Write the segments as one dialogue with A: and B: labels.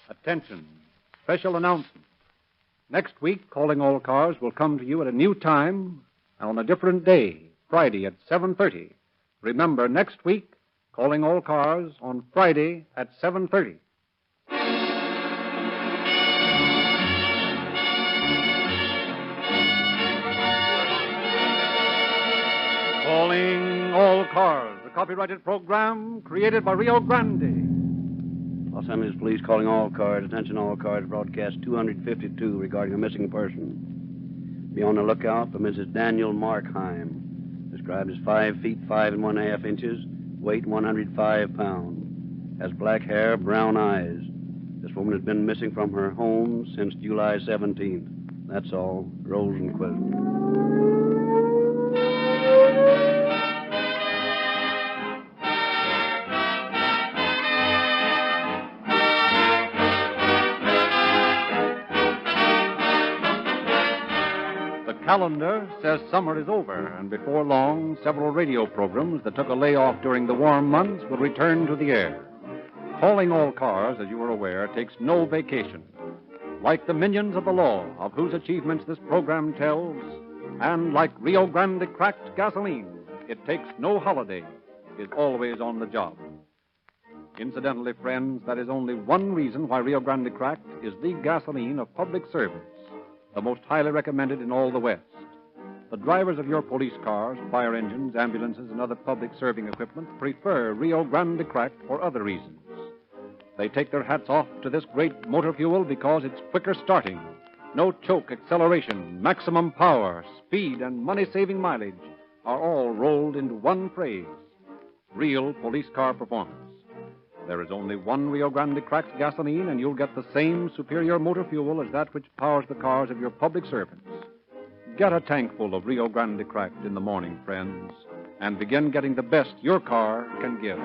A: Attention. Special announcement. Next week, Calling All Cars will come to you at a new time and on a different day, Friday at 7:30. Remember, next week, Calling All Cars on Friday at 7:30. Calling All Cars, a copyrighted program created by Rio Grande.
B: Los Angeles Police calling all cars. Attention all cars. Broadcast 252 regarding a missing person. Be on the lookout for Mrs. Daniel Markheim. Described as 5 feet 5 1/2 inches, weight 105 pounds. Has black hair, brown eyes. This woman has been missing from her home since July 17th. That's all. Rosenquist.
A: The calendar says summer is over, and before long, several radio programs that took a layoff during the warm months will return to the air. Calling All Cars, as you are aware, takes no vacation. Like the minions of the law, of whose achievements this program tells, and like Rio Grande cracked gasoline, it takes no holiday, is always on the job. Incidentally, friends, that is only one reason why Rio Grande cracked is the gasoline of public service, the most highly recommended in all the West. The drivers of your police cars, fire engines, ambulances, and other public serving equipment prefer Rio Grande cracked for other reasons. They take their hats off to this great motor fuel because it's quicker starting, no choke acceleration, maximum power, speed, and money-saving mileage are all rolled into one phrase: real police car performance. There is only one Rio Grande cracked gasoline, and you'll get the same superior motor fuel as that which powers the cars of your public servants. Get a tank full of Rio Grande cracked in the morning, friends, and begin getting the best your car can give.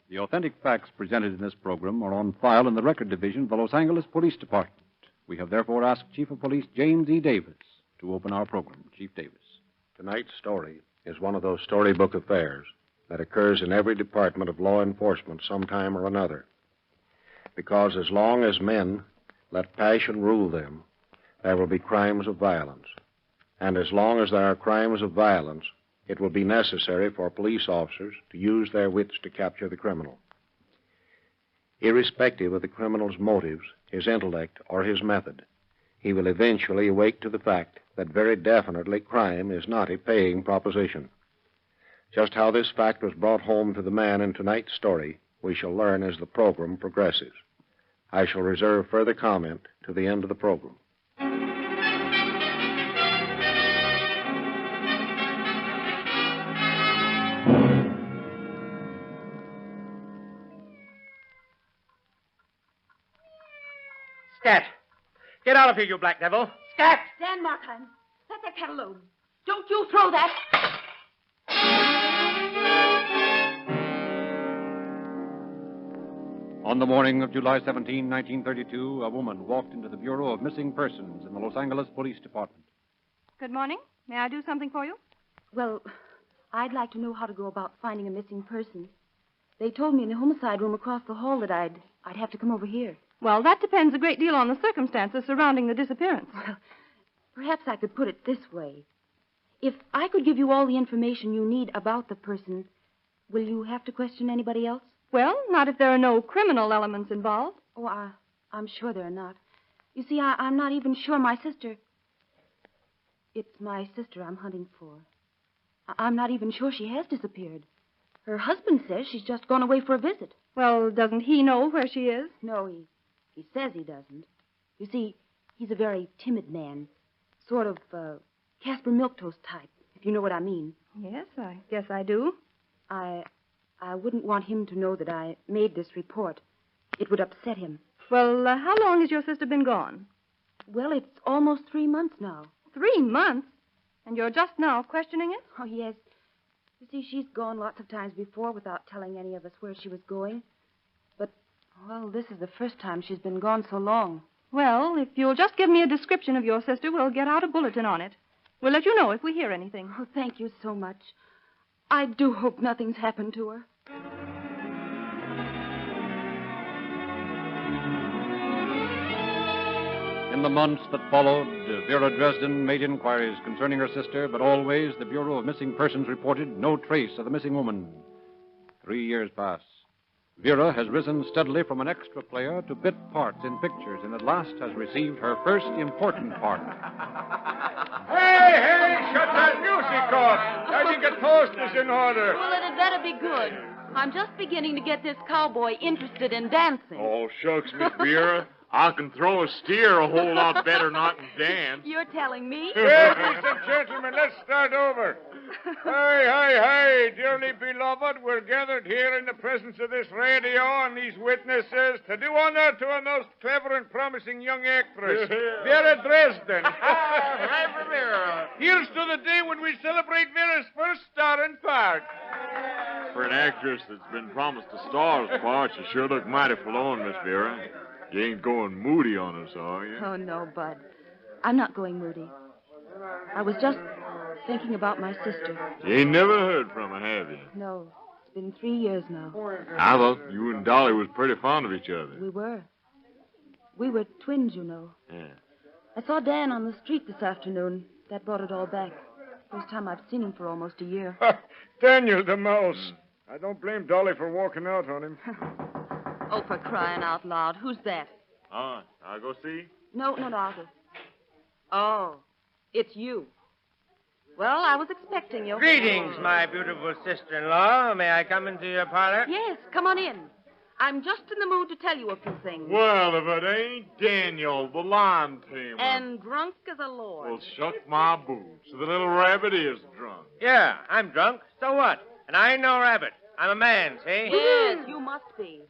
A: The authentic facts presented in this program are on file in the Record Division of the Los Angeles Police Department. We have therefore asked Chief of Police James E. Davis to open our program. Chief Davis.
C: Tonight's story is one of those storybook affairs that occurs in every department of law enforcement sometime or another. Because as long as men let passion rule them, there will be crimes of violence. And as long as there are crimes of violence, it will be necessary for police officers to use their wits to capture the criminal. Irrespective of the criminal's motives, his intellect, or his method, he will eventually awake to the fact that very definitely crime is not a paying proposition. Just how this fact was brought home to the man in tonight's story, we shall learn as the program progresses. I shall reserve further comment to the end of the program.
D: Scat! Get out of here, you black devil! Scat!
E: Dan Markheim, let that cat alone. Don't you throw that.
A: On the morning of July 17, 1932, a woman walked into the Bureau of Missing Persons in the Los Angeles Police Department.
F: Good morning. May I do something for you?
E: Well, I'd like to know how to go about finding a missing person. They told me in the homicide room across the hall that I'd have to come over here.
F: Well, that depends a great deal on the circumstances surrounding the disappearance.
E: Well, perhaps I could put it this way. If I could give you all the information you need about the person, will you have to question anybody else?
F: Well, not if there are no criminal elements involved.
E: Oh, I'm sure there are not. You see, I'm not even sure my sister... It's my sister I'm hunting for. I'm not even sure she has disappeared. Her husband says she's just gone away for a visit.
F: Well, doesn't he know where she is?
E: No, he says he doesn't. You see, he's a very timid man. Sort of Casper Milquetoast type, if you know what I mean.
F: Yes, I guess I do.
E: I wouldn't want him to know that I made this report. It would upset him.
F: Well, how long has your sister been gone?
E: Well, it's almost 3 months now.
F: 3 months? And you're just now questioning it?
E: Oh, yes. You see, she's gone lots of times before without telling any of us where she was going. But, well, this is the first time she's been gone so long.
F: Well, if you'll just give me a description of your sister, we'll get out a bulletin on it. We'll let you know if we hear anything.
E: Oh, thank you so much. I do hope nothing's happened to her.
A: In the months that followed, Vera Dresden made inquiries concerning her sister, but always the Bureau of Missing Persons reported no trace of the missing woman. 3 years pass. Vera has risen steadily from an extra player to bit parts in pictures, and at last has received her first important part.
G: Hey, shut that music off. I think a toast is in order.
E: Well, it had better be good. I'm just beginning to get this cowboy interested in dancing.
G: Oh, shucks, Miss Vera. I can throw a steer a whole lot better than I can dance.
E: You're telling me?
G: Ladies and gentlemen, let's start over. Hey, dearly beloved, we're gathered here in the presence of this radio and these witnesses to do honor to a most clever and promising young actress, Vera Dresden. Here's to the day when we celebrate Vera's first starring part.
H: For an actress that's been promised a star's part, you sure look mighty forlorn, Miss Vera. You ain't going moody on us, are you?
E: Oh, no, Bud. I'm not going moody. I was just thinking about my sister.
H: You ain't never heard from her, have you?
E: No, it's been 3 years now.
H: I thought you and Dolly was pretty fond of each other.
E: We were. We were twins, you know.
H: Yeah.
E: I saw Dan on the street this afternoon. That brought it all back. First time I've seen him for almost a year.
G: Daniel the mouse. I don't blame Dolly for walking out on him.
E: Oh, for crying out loud. Who's that?
H: I'll go see.
E: No, I'll go. Oh, it's you. Well, I was expecting you.
D: Greetings, my beautiful sister-in-law. May I come into your parlor?
E: Yes, come on in. I'm just in the mood to tell you a few things.
H: Well, if it ain't Daniel, the line tamer.
E: And drunk as a lord.
H: Well, shuck my boots. The little rabbit is drunk.
D: Yeah, I'm drunk. So what? And I ain't no rabbit. I'm a man, see?
E: Yes, you must be.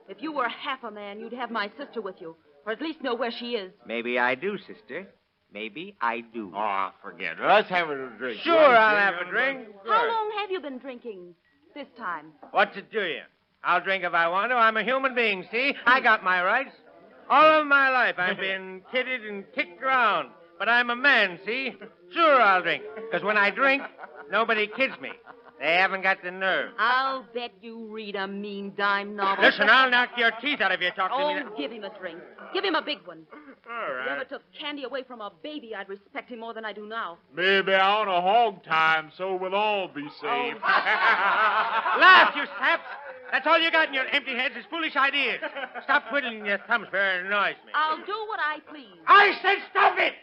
E: If you were half a man, you'd have my sister with you, or at least know where she is.
D: Maybe I do, sister. Maybe I do.
H: Oh, forget it. Let's have a drink.
D: Sure, I'll have a drink.
E: How long have you been drinking this time?
D: What's it to you? I'll drink if I want to. I'm a human being, see? I got my rights. All of my life I've been kidded and kicked around. But I'm a man, see? Sure, I'll drink. Because when I drink, nobody kids me. They haven't got the nerve.
E: I'll bet you read a mean dime novel.
D: Listen, I'll knock your teeth out if you talk to me.
E: Oh, give him a drink. Give him a big one.
H: All
E: If he ever
H: right.
E: took candy away from a baby, I'd respect him more than I do now.
H: Maybe I want a hog time so we'll all be safe.
D: Laugh, you saps. That's all you got in your empty heads is foolish ideas. Stop twiddling your thumbs, for it annoys me.
E: I'll do what I please.
D: I said stop it!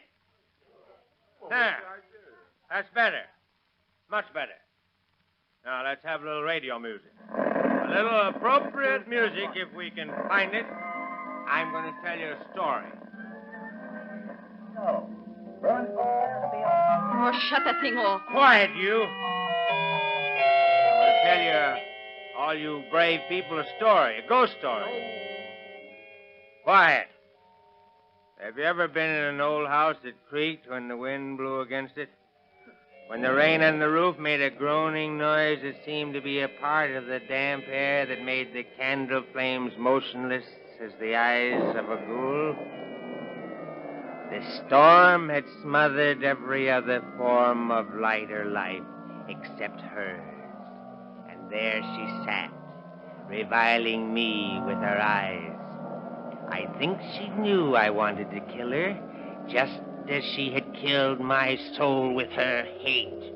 D: There. That's better. Much better. Now, let's have a little radio music. A little appropriate music, if we can find it. I'm going to tell you a story.
E: Oh, shut that thing off.
D: Quiet, you. I'm going to tell you, all you brave people, a story, a ghost story. Quiet. Have you ever been in an old house that creaked when the wind blew against it? When the rain on the roof made a groaning noise that seemed to be a part of the damp air that made the candle flames motionless as the eyes of a ghoul? The storm had smothered every other form of light or life except hers. And there she sat, reviling me with her eyes. I think she knew I wanted to kill her, just as she had killed my soul with her hate.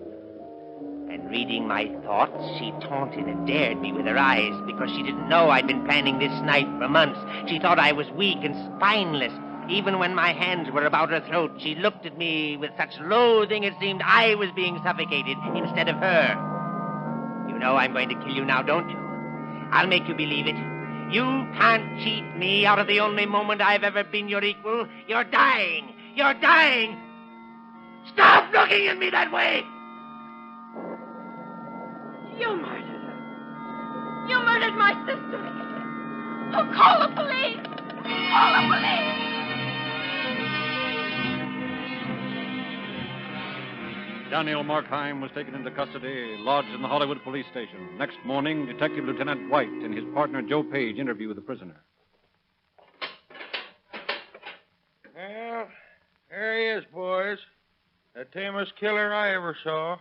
D: And reading my thoughts, she taunted and dared me with her eyes because she didn't know I'd been planning this night for months. She thought I was weak and spineless. Even when my hands were about her throat, she looked at me with such loathing it seemed I was being suffocated instead of her. You know I'm going to kill you now, don't you? I'll make you believe it. You can't cheat me out of the only moment I've ever been your equal. You're dying. You're dying. Stop looking at me that way.
E: You murdered her. You murdered my sister. Oh, call the police. Call the police.
A: Daniel Markheim was taken into custody, lodged in the Hollywood police station. Next morning, Detective Lieutenant White and his partner Joe Page interview the prisoner.
G: Well, there he is, boys. The tamest killer I ever saw.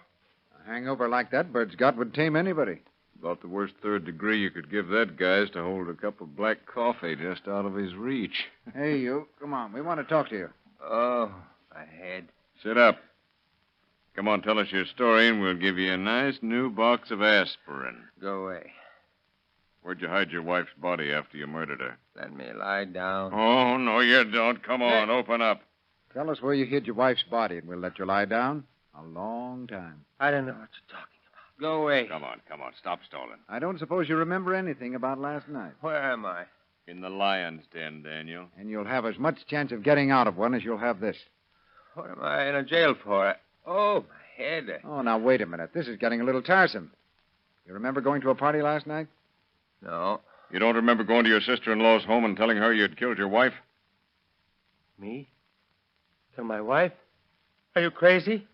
A: A hangover like that Bird's got would tame anybody.
H: About the worst third degree you could give that guy is to hold a cup of black coffee just out of his reach.
A: Hey, you. Come on. We want to talk to you.
D: Oh, my head.
H: Sit up. Come on, tell us your story, and we'll give you a nice new box of aspirin.
D: Go away.
H: Where'd you hide your wife's body after you murdered her?
D: Let me lie down.
H: Oh, no, you don't. Come on, open up.
A: Tell us where you hid your wife's body, and we'll let you lie down. A long time.
D: I don't know what you're talking about. Go away.
H: Come on. Stop stalling.
A: I don't suppose you remember anything about last night.
D: Where am I?
H: In the lion's den, Daniel.
A: And you'll have as much chance of getting out of one as you'll have this.
D: What am I in a jail for? Oh, my head.
A: Oh, now, wait a minute. This is getting a little tiresome. You remember going to a party last night?
D: No.
H: You don't remember going to your sister-in-law's home and telling her you'd killed your wife?
D: Me? Kill my wife? Are you crazy?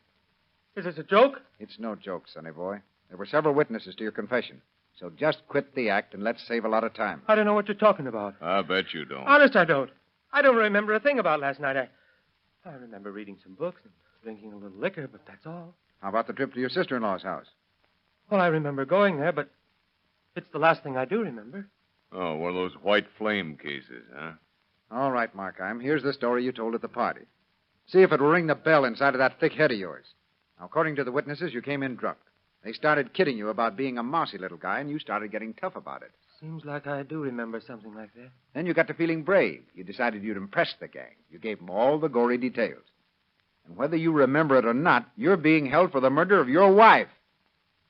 D: Is this a joke?
A: It's no joke, sonny boy. There were several witnesses to your confession. So just quit the act and let's save a lot of time.
D: I don't know what you're talking about.
H: I bet you don't.
D: Honest, I don't. I don't remember a thing about last night. I remember reading some books and drinking a little liquor, but that's all.
A: How about the trip to your sister-in-law's house?
D: Well, I remember going there, but it's the last thing I do remember.
H: Oh, one of those white flame cases, huh?
A: All right, Markheim. Here's the story you told at the party. See if it will ring the bell inside of that thick head of yours. Now, according to the witnesses, you came in drunk. They started kidding you about being a mousy little guy, and you started getting tough about it.
D: Seems like I do remember something like that.
A: Then you got to feeling brave. You decided you'd impress the gang. You gave them all the gory details. And whether you remember it or not, you're being held for the murder of your wife.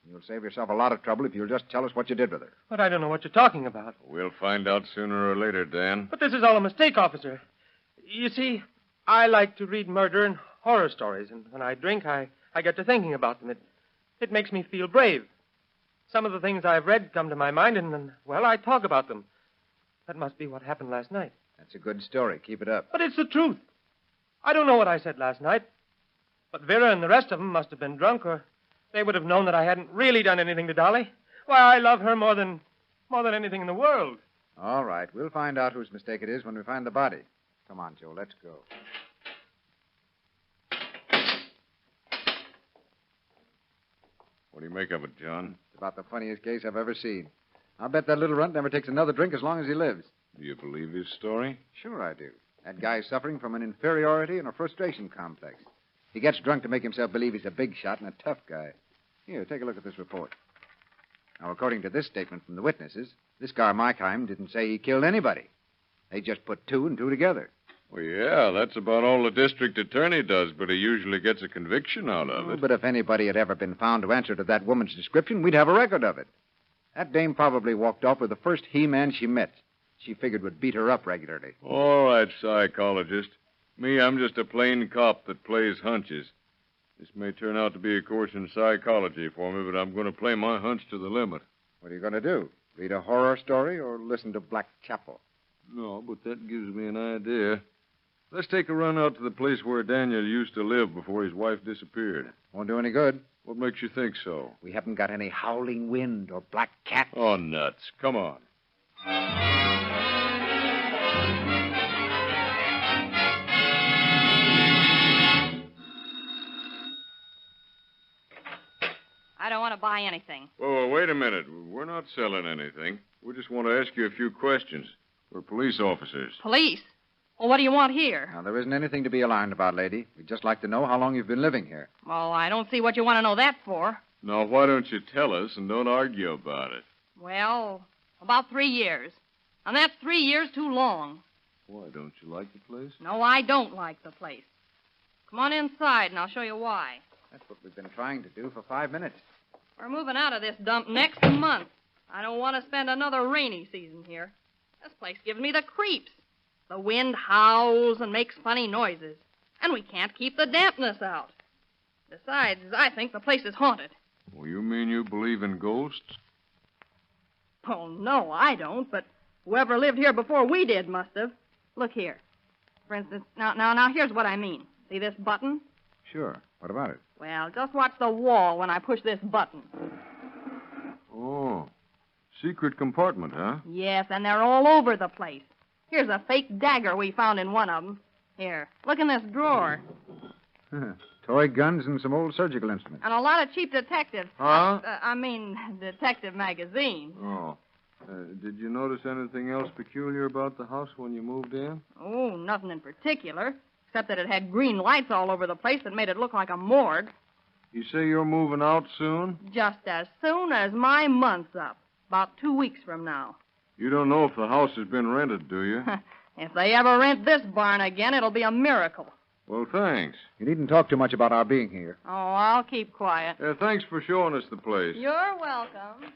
A: You'll save yourself a lot of trouble if you'll just tell us what you did with her.
D: But I don't know what you're talking about.
H: We'll find out sooner or later, Dan.
D: But this is all a mistake, officer. You see, I like to read murder and horror stories, and when I drink, I get to thinking about them. It makes me feel brave. Some of the things I've read come to my mind, and well, I talk about them. That must be what happened last night.
A: That's a good story. Keep it up.
D: But it's the truth. I don't know what I said last night, but Vera and the rest of them must have been drunk, or they would have known that I hadn't really done anything to Dolly. Why, I love her more than anything in the world.
A: All right. We'll find out whose mistake it is when we find the body. Come on, Joe. Let's go.
H: What do you make of it, John?
A: It's about the funniest case I've ever seen. I'll bet that little runt never takes another drink as long as he lives.
H: Do you believe his story?
A: Sure I do. That guy's suffering from an inferiority and a frustration complex. He gets drunk to make himself believe he's a big shot and a tough guy. Here, take a look at this report. Now, according to this statement from the witnesses, this guy Markheim didn't say he killed anybody. They just put two and two together.
H: Well, yeah, that's about all the district attorney does, but he usually gets a conviction out of it.
A: But if anybody had ever been found to answer to that woman's description, we'd have a record of it. That dame probably walked off with the first he-man she met. She figured would beat her up regularly.
H: All right, psychologist. Me, I'm just a plain cop that plays hunches. This may turn out to be a course in psychology for me, but I'm going to play my hunch to the limit.
A: What are you going to do? Read a horror story or listen to Black Chapel?
H: No, but that gives me an idea. Let's take a run out to the place where Daniel used to live before his wife disappeared.
A: Won't do any good.
H: What makes you think so?
A: We haven't got any howling wind or black cats.
H: Oh, nuts. Come on.
F: I don't want to buy anything.
H: Whoa, wait a minute. We're not selling anything. We just want to ask you a few questions. We're police officers.
F: Police? Well, what do you want here?
A: Now, there isn't anything to be alarmed about, lady. We'd just like to know how long you've been living here.
F: Well, I don't see what you want to know that for.
H: Now, why don't you tell us and don't argue about it?
F: Well, about 3 years. And that's 3 years too long.
H: Why, don't you like the place?
F: No, I don't like the place. Come on inside, and I'll show you why.
A: That's what we've been trying to do for 5 minutes.
F: We're moving out of this dump next month. I don't want to spend another rainy season here. This place gives me the creeps. The wind howls and makes funny noises. And we can't keep the dampness out. Besides, I think the place is haunted.
H: Well, you mean you believe in ghosts?
F: Oh, no, I don't, but whoever lived here before we did must have. Look here. For instance, now, here's what I mean. See this button?
A: Sure. What about it?
F: Well, just watch the wall when I push this button.
H: Oh. Secret compartment, huh?
F: Yes, and they're all over the place. Here's a fake dagger we found in one of them. Here, look in this drawer.
I: Toy guns and some old surgical instruments.
F: And a lot of cheap detective.
H: Huh?
F: Detective magazines.
H: Oh. Did you notice anything else peculiar about the house when you moved in?
F: Oh, nothing in particular, except that it had green lights all over the place that made it look like a morgue.
H: You say you're moving out soon?
F: Just as soon as my month's up. About 2 weeks from now.
H: You don't know if the house has been rented, do you?
F: If they ever rent this barn again, it'll be a miracle.
H: Well, thanks.
I: You needn't talk too much about our being here.
F: Oh, I'll keep quiet.
H: Thanks for showing us the place.
F: You're welcome.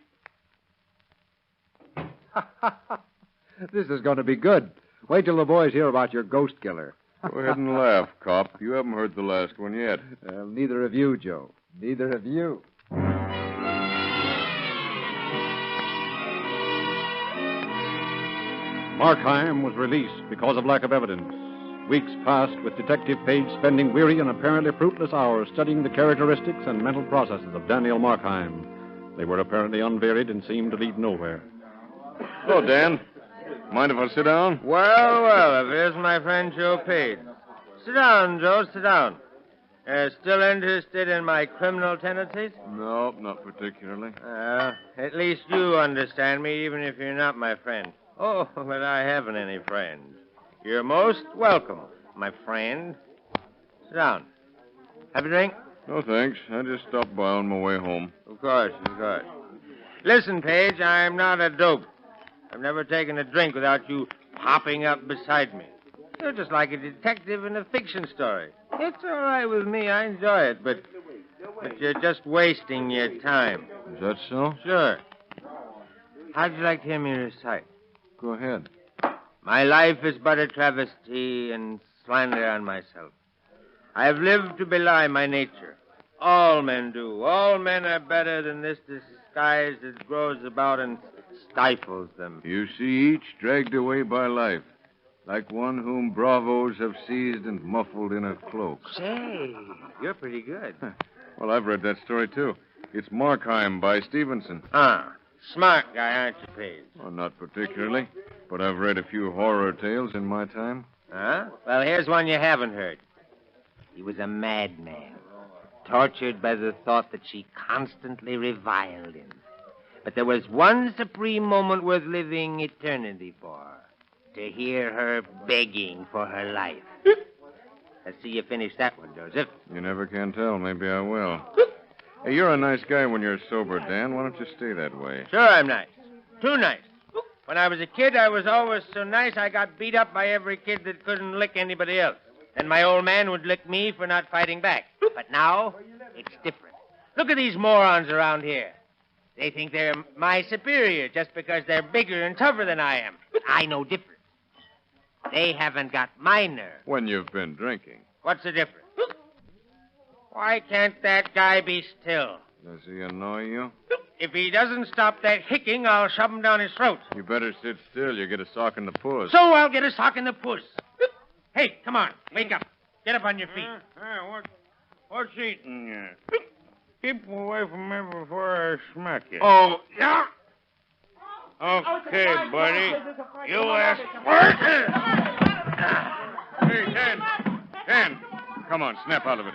I: This is going to be good. Wait till the boys hear about your ghost killer.
H: Go ahead and laugh, cop. You haven't heard the last one yet.
I: Neither have you, Joe. Neither have you.
A: Markheim was released because of lack of evidence. Weeks passed with Detective Page spending weary and apparently fruitless hours studying the characteristics and mental processes of Daniel Markheim. They were apparently unvaried and seemed to lead nowhere.
H: Hello, Dan. Mind if I sit down?
D: Well, if it isn't my friend Joe Page. Sit down, Joe, sit down. Still interested in my criminal tendencies?
H: No, not particularly.
D: At least you understand me, even if you're not my friend. Oh, but I haven't any friends. You're most welcome, my friend. Sit down. Have a drink?
H: No, thanks. I just stopped by on my way home.
D: Of course. Listen, Page, I'm not a dope. I've never taken a drink without you popping up beside me. You're just like a detective in a fiction story. It's all right with me. I enjoy it, but you're just wasting your time.
H: Is that so?
D: Sure. How'd you like to hear me recite?
H: Go ahead.
D: My life is but a travesty and slander on myself. I have lived to belie my nature. All men do. All men are better than this disguise that grows about and stifles them.
H: You see each dragged away by life, like one whom bravos have seized and muffled in a cloak.
D: Say, you're pretty good.
H: Well, I've read that story, too. It's Markheim by Stevenson.
D: Smart guy, aren't you, Page?
H: Well, not particularly, but I've read a few horror tales in my time.
D: Well, here's one you haven't heard. He was a madman, tortured by the thought that she constantly reviled him. But there was one supreme moment worth living eternity for. To hear her begging for her life. Let's see you finish that one, Joseph.
H: You never can tell. Maybe I will. Hey, you're a nice guy when you're sober, Dan. Why don't you stay that way?
D: Sure I'm nice. Too nice. When I was a kid, I was always so nice I got beat up by every kid that couldn't lick anybody else. Then my old man would lick me for not fighting back. But now, it's different. Look at these morons around here. They think they're my superior just because they're bigger and tougher than I am. But I know different. They haven't got my nerve.
H: When you've been drinking.
D: What's the difference? Why can't that guy be still?
H: Does he annoy you?
D: If he doesn't stop that hicking, I'll shove him down his throat.
H: You better sit still. You get a sock in the puss.
D: So I'll get a sock in the puss. Hey, come on. Wake up. Get up on your feet.
G: What's eating you? Keep away from me before I smack you.
D: Oh, yeah?
G: Okay, buddy. You asked for it.
H: Hey, Dan. Come on, snap out of it.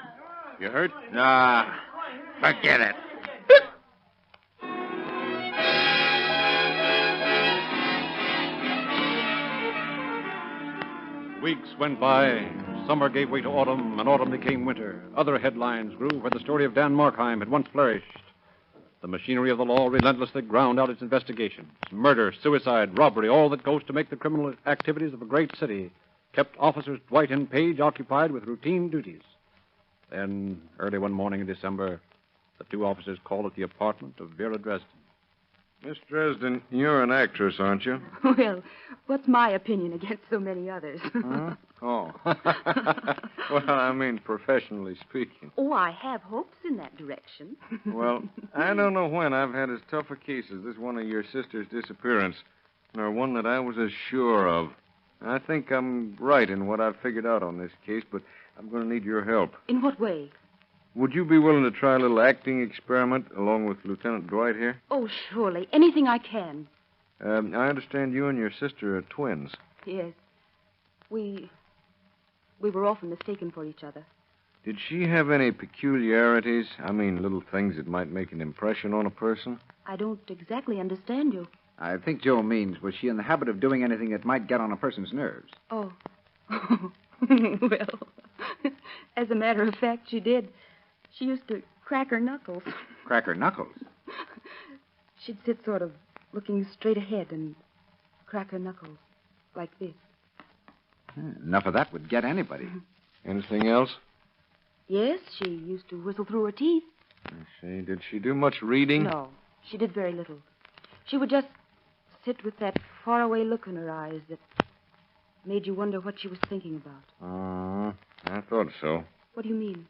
H: You hurt?
D: Nah, forget it.
A: Weeks went by. Summer gave way to autumn, and autumn became winter. Other headlines grew where the story of Dan Markheim had once flourished. The machinery of the law relentlessly ground out its investigations. Murder, suicide, robbery, all that goes to make the criminal activities of a great city, kept officers Dwight and Page occupied with routine duties. Then, early one morning in December, the two officers called at the apartment of Vera Dresden.
H: Miss Dresden, you're an actress, aren't you?
E: Well, what's my opinion against so many others?
H: Huh? Oh. Well, I mean, professionally speaking.
E: Oh, I have hopes in that direction.
H: Well, I don't know when I've had as tough a case as this one of your sister's disappearance, nor one that I was as sure of. I think I'm right in what I've figured out on this case, but I'm going to need your help.
E: In what way?
H: Would you be willing to try a little acting experiment along with Lieutenant Dwight here?
E: Oh, surely. Anything I can.
H: I understand you and your sister are twins.
E: Yes. We were often mistaken for each other.
H: Did she have any peculiarities? I mean, little things that might make an impression on a person?
E: I don't exactly understand you.
I: I think Joe means, was she in the habit of doing anything that might get on a person's nerves?
E: Oh. Well, as a matter of fact, she did. She used to crack her knuckles.
I: Crack her knuckles?
E: She'd sit sort of looking straight ahead and crack her knuckles like this.
I: Enough of that would get anybody.
H: Anything else?
E: Yes, she used to whistle through her teeth.
H: I see. Did she do much reading?
E: No, she did very little. She would just sit with that faraway look in her eyes that made you wonder what she was thinking about.
H: I thought so.
E: What do you mean?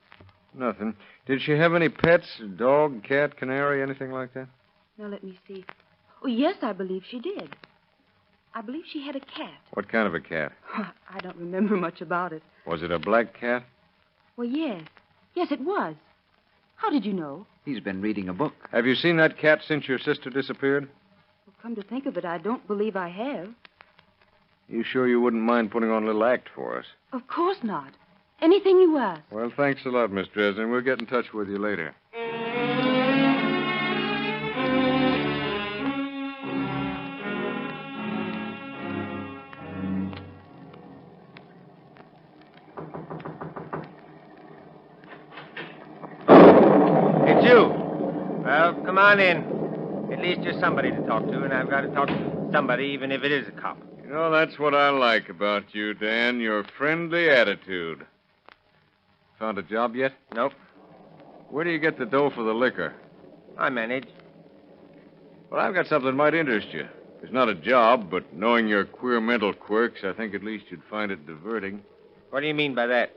H: Nothing. Did she have any pets? Dog, cat, canary, anything like that?
E: Now, let me see. Oh, yes, I believe she did. I believe she had a cat.
H: What kind of a cat?
E: I don't remember much about it.
H: Was it a black cat?
E: Well, yes. Yes, it was. How did you know?
I: He's been reading a book.
H: Have you seen that cat since your sister disappeared?
E: Well, come to think of it, I don't believe I have.
H: You sure you wouldn't mind putting on a little act for us?
E: Of course not. Anything you ask.
H: Well, thanks a lot, Miss Dresden. We'll get in touch with you later.
D: It's you. Well, come on in. At least you're somebody to talk to, and I've got to talk to somebody, even if it is a cop.
H: You know, that's what I like about you, Dan, your friendly attitude. Found a job yet?
D: Nope.
H: Where do you get the dough for the liquor?
D: I manage.
H: Well, I've got something that might interest you. It's not a job, but knowing your queer mental quirks, I think at least you'd find it diverting.
D: What do you mean by that?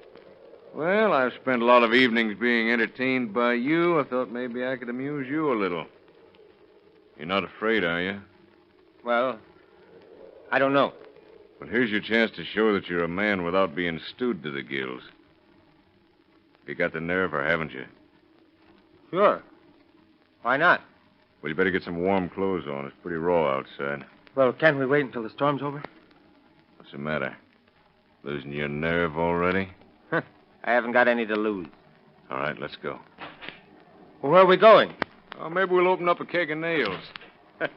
H: Well, I've spent a lot of evenings being entertained by you. I thought maybe I could amuse you a little. You're not afraid, are you?
D: Well, I don't know.
H: Well, here's your chance to show that you're a man without being stewed to the gills. You got the nerve, or haven't you?
D: Sure. Why not?
H: Well, you better get some warm clothes on. It's pretty raw outside.
D: Well, can't we wait until the storm's over?
H: What's the matter? Losing your nerve already?
D: I haven't got any to lose.
H: All right, let's go.
D: Well, where are we going?
H: Oh, maybe we'll open up a keg of nails.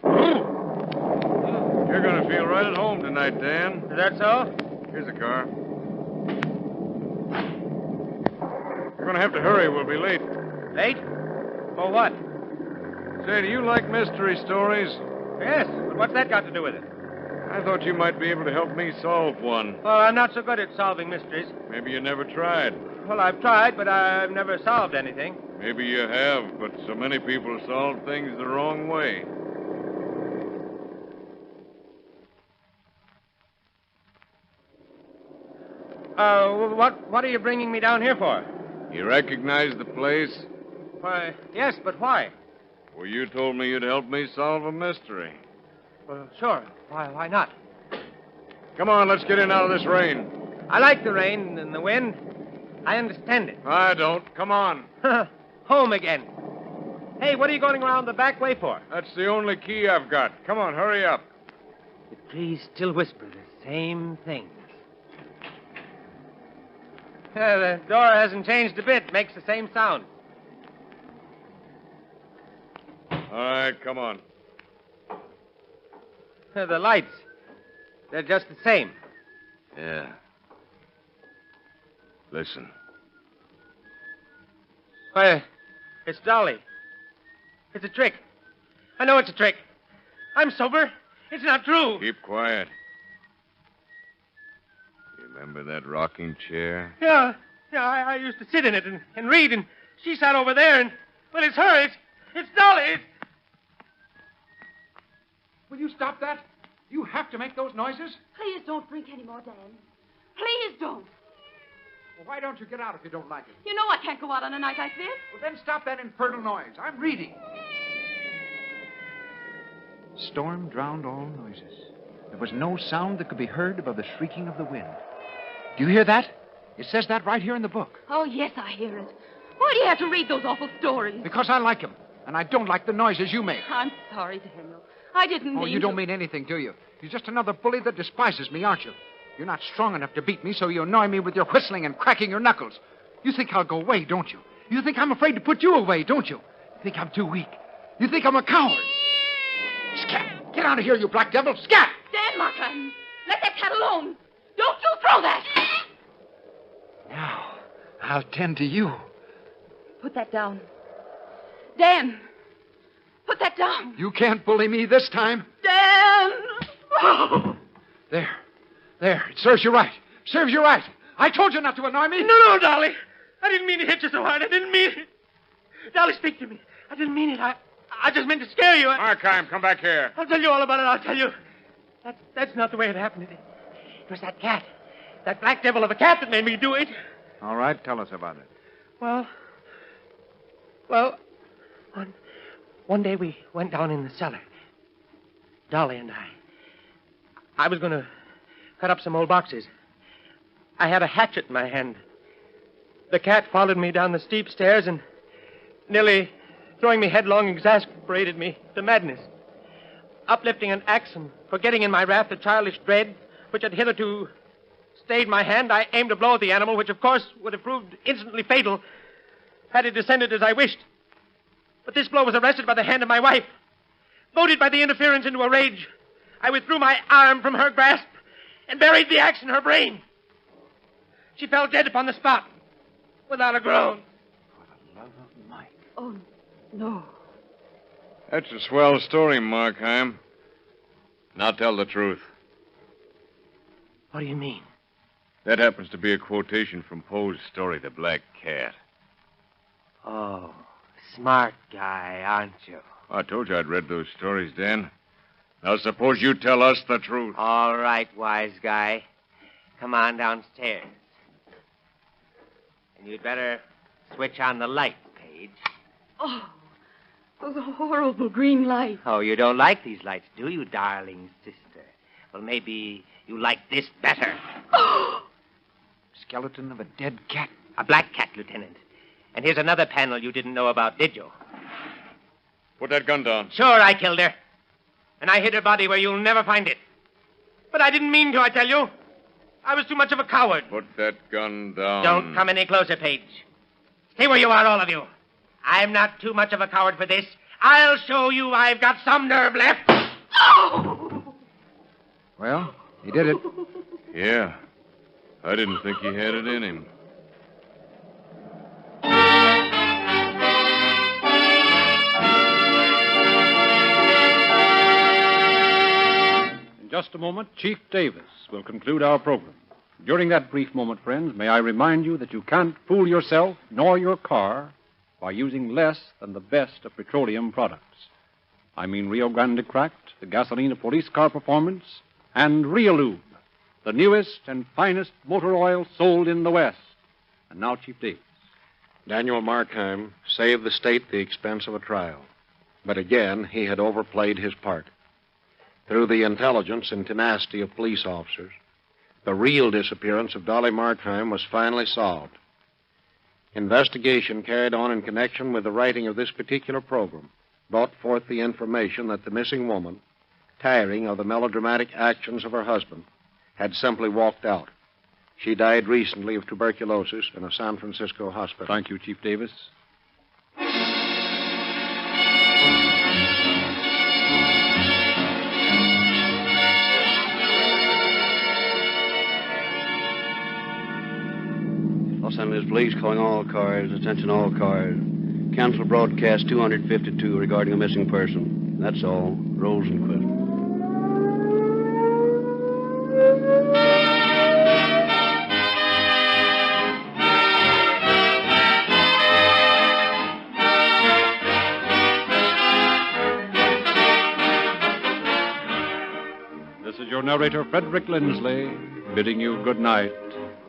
H: You're going to feel right at home tonight, Dan.
D: Is that so?
H: Here's the car. You're going to have to hurry. We'll be late.
D: Late? For what?
H: Say, do you like mystery stories?
D: Yes, but what's that got to do with it?
H: I thought you might be able to help me solve one.
D: Well, I'm not so good at solving mysteries.
H: Maybe you never tried.
D: Well, I've tried, but I've never solved anything.
H: Maybe you have, but so many people solve things the wrong way.
D: What are you bringing me down here for?
H: You recognize the place?
D: Why, yes, but why?
H: Well, you told me you'd help me solve a mystery.
D: Well, sure. Why not?
H: Come on, let's get in out of this rain.
D: I like the rain and the wind. I understand it.
H: I don't. Come on.
D: Home again. Hey, what are you going around the back way for?
H: That's the only key I've got. Come on, hurry up.
D: The trees still whisper the same things. The door hasn't changed a bit. Makes the same sound.
H: All right, come on.
D: The lights. They're just the same.
H: Yeah. Listen.
D: Why, it's Dolly. It's a trick. I know it's a trick. I'm sober. It's not true.
H: Keep quiet. You remember that rocking chair?
D: Yeah, I used to sit in it and read, and she sat over there, and, well, it's her. It's Dolly.
J: Will you stop that? You have to make those noises?
E: Please don't drink any more, Dan. Please don't.
J: Well, why don't you get out if you don't like it?
E: You know I can't go out on a night like this.
J: Well, then stop that infernal noise. I'm reading. Storm drowned all noises. There was no sound that could be heard above the shrieking of the wind. Do you hear that? It says that right here in the book.
E: Oh, yes, I hear it. Why do you have to read those awful stories?
J: Because I like them, and I don't like the noises you make.
E: I'm sorry, Daniel. I didn't mean
J: Oh, you don't mean anything, do you? You're just another bully that despises me, aren't you? You're not strong enough to beat me, so you annoy me with your whistling and cracking your knuckles. You think I'll go away, don't you? You think I'm afraid to put you away, don't you? You think I'm too weak. You think I'm a coward. Scat! Get out of here, you black devil! Scat!
E: Dan Markham, let that cat alone. Don't you throw that.
J: Now, I'll tend to you.
E: Put that down. Dan, put that down.
J: You can't bully me this time.
E: Dan!
J: There. It serves you right. Serves you right. I told you not to annoy me.
K: No, Dolly. I didn't mean to hit you so hard. I didn't mean it. Dolly, speak to me. I didn't mean it. I just meant to scare you.
G: Markheim, come back here.
K: I'll tell you all about it. I'll tell you. That's not the way it happened. It was that cat. That black devil of a cat that made me do it.
I: All right, tell us about it.
K: Well, one day we went down in the cellar. Dolly and I. I was going to cut up some old boxes. I had a hatchet in my hand. The cat followed me down the steep stairs and nearly throwing me headlong exasperated me to madness. Uplifting an axe and forgetting in my wrath the childish dread which had hitherto stayed my hand, I aimed a blow at the animal, which of course would have proved instantly fatal had it descended as I wished. But this blow was arrested by the hand of my wife. Goaded by the interference into a rage, I withdrew my arm from her grasp and buried the axe in her brain. She fell dead upon the spot without a groan.
J: For the love of Mike.
E: Oh, no.
H: That's a swell story, Markheim. Now tell the truth.
K: What do you mean?
H: That happens to be a quotation from Poe's story, The Black Cat.
D: Oh, smart guy, aren't you?
H: I told you I'd read those stories, Dan. Now suppose you tell us the truth.
D: All right, wise guy. Come on downstairs. And you'd better switch on the light, Paige.
E: Oh, those horrible green lights.
D: Oh, you don't like these lights, do you, darling sister? Well, maybe you like this better.
J: Skeleton of a dead cat.
D: A black cat, Lieutenant. And here's another panel you didn't know about, did you?
H: Put that gun down.
D: Sure, I killed her. And I hid her body where you'll never find it.
K: But I didn't mean to, I tell you. I was too much of a coward.
H: Put that gun down.
D: Don't come any closer, Paige. Stay where you are, all of you. I'm not too much of a coward for this. I'll show you I've got some nerve left. Oh!
I: Well, he did it.
H: Yeah. I didn't think he had it in him.
A: In just a moment, Chief Davis will conclude our program. During that brief moment, friends, may I remind you that you can't fool yourself nor your car by using less than the best of petroleum products. I mean Rio Grande Cracked, the gasoline of police car performance, and Real Lube, the newest and finest motor oil sold in the West. And now, Chief Davis.
C: Daniel Markheim saved the state the expense of a trial. But again, he had overplayed his part. Through the intelligence and tenacity of police officers, the real disappearance of Dolly Markheim was finally solved. Investigation carried on in connection with the writing of this particular program brought forth the information that the missing woman, tiring of the melodramatic actions of her husband, had simply walked out. She died recently of tuberculosis in a San Francisco hospital.
A: Thank you, Chief Davis.
B: Los Angeles Police calling all cars. Attention all cars. Cancel broadcast 252 regarding a missing person. That's all. Rosenquist.
A: This is your narrator, Frederick Lindsley, bidding you good night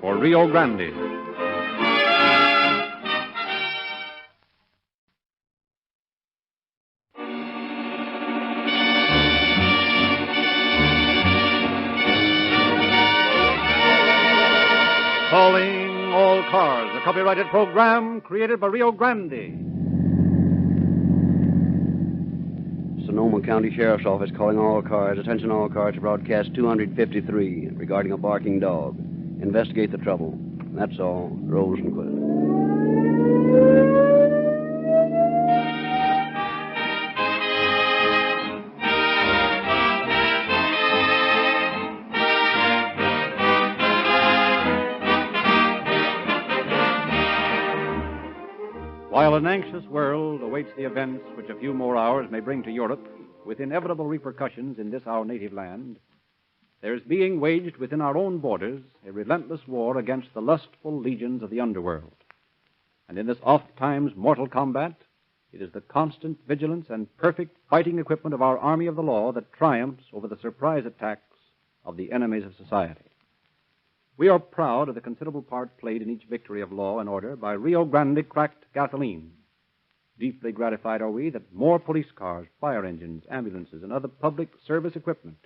A: for Rio Grande. Calling all cars, a copyrighted program created by Rio Grande.
B: Sonoma County Sheriff's Office calling all cars. Attention all cars to broadcast 253 regarding a barking dog. Investigate the trouble. That's all. Rosenquist.
A: While an anxious world awaits the events which a few more hours may bring to Europe, with inevitable repercussions in this our native land, there is being waged within our own borders a relentless war against the lustful legions of the underworld. And in this oft-times mortal combat, it is the constant vigilance and perfect fighting equipment of our army of the law that triumphs over the surprise attacks of the enemies of society. We are proud of the considerable part played in each victory of law and order by Rio Grande cracked gasoline. Deeply gratified are we that more police cars, fire engines, ambulances, and other public service equipment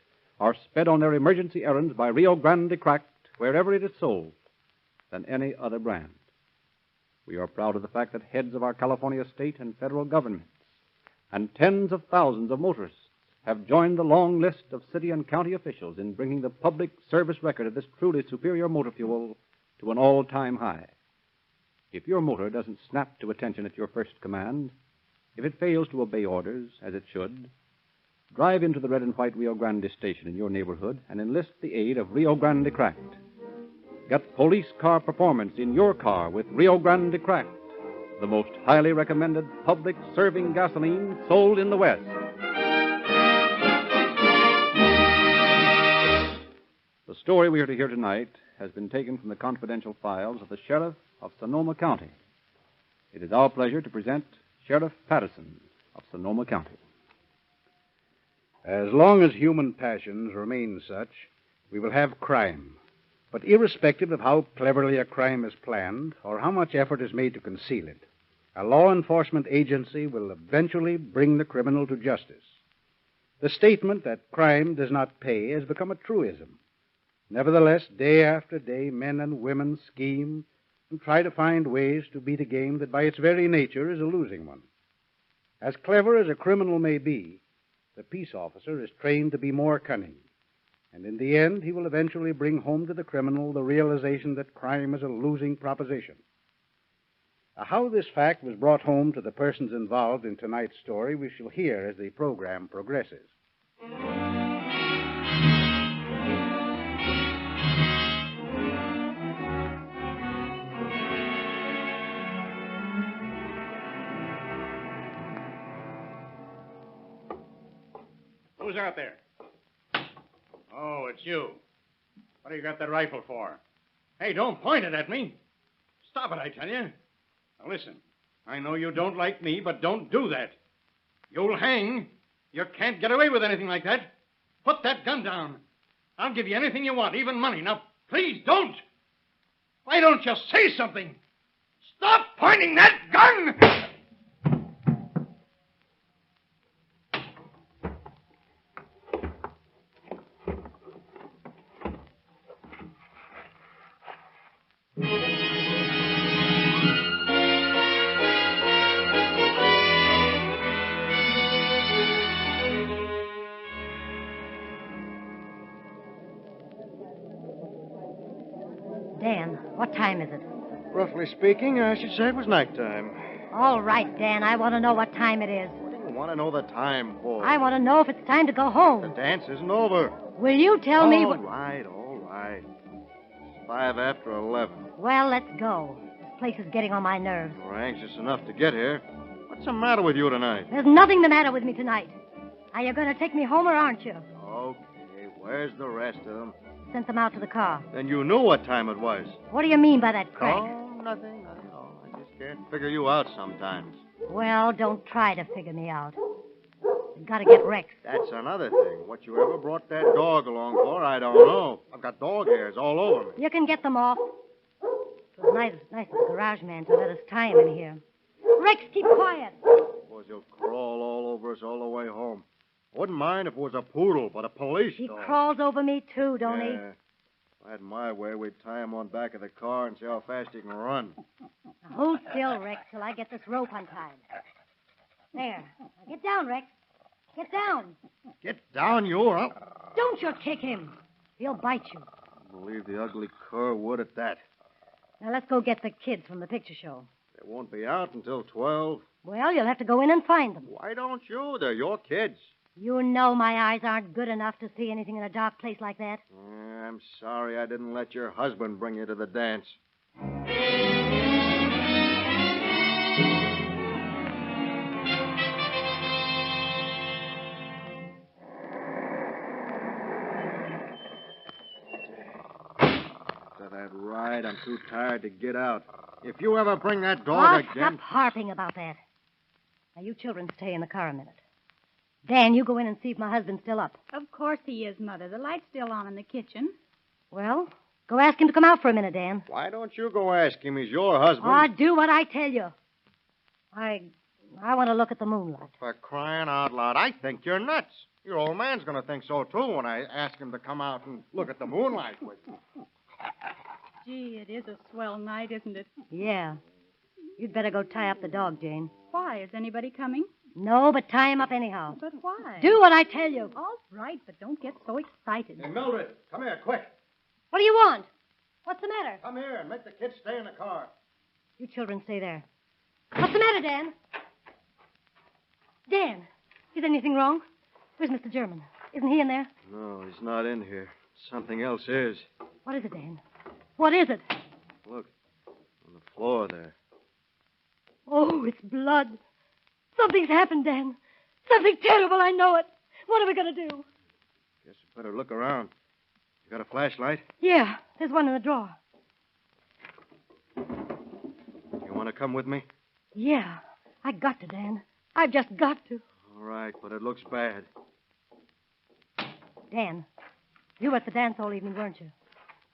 A: are sped on their emergency errands by Rio Grande cracked wherever it is sold than any other brand. We are proud of the fact that heads of our California state and federal governments and tens of thousands of motorists have joined the long list of city and county officials in bringing the public service record of this truly superior motor fuel to an all-time high. If your motor doesn't snap to attention at your first command, if it fails to obey orders, as it should, drive into the red and white Rio Grande station in your neighborhood and enlist the aid of Rio Grande Cracked. Get police car performance in your car with Rio Grande Cracked, the most highly recommended public serving gasoline sold in the West. The story we are to hear tonight has been taken from the confidential files of the Sheriff of Sonoma County. It is our pleasure to present Sheriff Patterson of Sonoma County.
L: As long as human passions remain such, we will have crime. But irrespective of how cleverly a crime is planned or how much effort is made to conceal it, a law enforcement agency will eventually bring the criminal to justice. The statement that crime does not pay has become a truism. Nevertheless, day after day, men and women scheme and try to find ways to beat a game that by its very nature is a losing one. As clever as a criminal may be, the peace officer is trained to be more cunning, and in the end he will eventually bring home to the criminal the realization that crime is a losing proposition. How this fact was brought home to the persons involved in tonight's story we shall hear as the program progresses.
G: Who's out there? Oh, it's you. What do you got that rifle for? Hey, don't point it at me. Stop it, I tell you. Now, listen. I know you don't like me, but don't do that. You'll hang. You can't get away with anything like that. Put that gun down. I'll give you anything you want, even money. Now, please don't. Why don't you say something? Stop pointing that gun!
M: Dan, what time is it?
C: Roughly speaking, I should say it was nighttime.
M: All right, Dan, I want to know what time it is.
C: What do you want to know the time for?
M: I want to know if it's time to go home.
C: The dance isn't over.
M: Will you tell me what...
C: All right. It's 5 after 11.
M: Well, let's go. This place is getting on my nerves.
C: We're anxious enough to get here. What's the matter with you tonight?
M: There's nothing the matter with me tonight. Are you going to take me home or aren't you?
C: Okay, where's the rest of them?
M: Sent them out to the car.
C: Then you knew what time it was.
M: What do you mean by that crack?
C: Oh, nothing. Oh, I just can't figure you out sometimes.
M: Well, don't try to figure me out. You've got to get Rex.
C: That's another thing. What you ever brought that dog along for, I don't know. I've got dog hairs all over me.
M: You can get them off. It was nice of the garage man to let us tie him in here. Rex, keep quiet.
C: Suppose he'll crawl all over us all the way home. Wouldn't mind if it was a poodle, but a police
M: He
C: dog.
M: crawls over me, too, don't he?
C: If I had my way, we'd tie him on back of the car and see how fast he can run.
M: Now, hold still, Rex, till I get this rope untied. There. Now, get down, Rex. Get down.
C: Get down, you, or I'll...
M: Don't you kick him. He'll bite you.
C: I believe the ugly cur would at that.
M: Now, let's go get the kids from the picture show.
C: They won't be out until 12.
M: Well, you'll have to go in and find them.
C: Why don't you? They're your kids.
M: You know my eyes aren't good enough to see anything in a dark place like that.
C: I'm sorry I didn't let your husband bring you to the dance. To that ride, I'm too tired to get out. If you ever bring that dog again...
M: Stop harping about that. Now, you children stay in the car a minute. Dan, you go in and see if my husband's still up.
N: Of course he is, Mother. The light's still on in the kitchen.
M: Well, go ask him to come out for a minute, Dan.
C: Why don't you go ask him? He's your husband.
M: Oh, do what I tell you. I want to look at the moonlight.
C: For crying out loud, I think you're nuts. Your old man's going to think so, too, when I ask him to come out and look at the moonlight with me.
N: Gee, it is a swell night, isn't it?
M: Yeah. You'd better go tie up the dog, Jane.
N: Why? Is anybody coming?
M: No, but tie him up anyhow.
N: But why?
M: Do what I tell you.
N: All right, but don't get so excited.
C: Hey, Mildred, come here, quick.
M: What do you want? What's the matter?
C: Come here and make the kids stay in the car.
M: You children stay there. What's the matter, Dan? Dan, is anything wrong? Where's Mr. German? Isn't he in there?
C: No, he's not in here. Something else is.
M: What is it, Dan? What is it?
C: Look, on the floor there.
M: Oh, it's blood. Something's happened, Dan. Something terrible, I know it. What are we going to do?
C: Guess you better look around. You got a flashlight?
M: Yeah, there's one in the drawer.
C: You want to come with me?
M: Yeah, I got to, Dan. I've just got to.
C: All right, but it looks bad.
M: Dan, you were at the dance all evening, weren't you?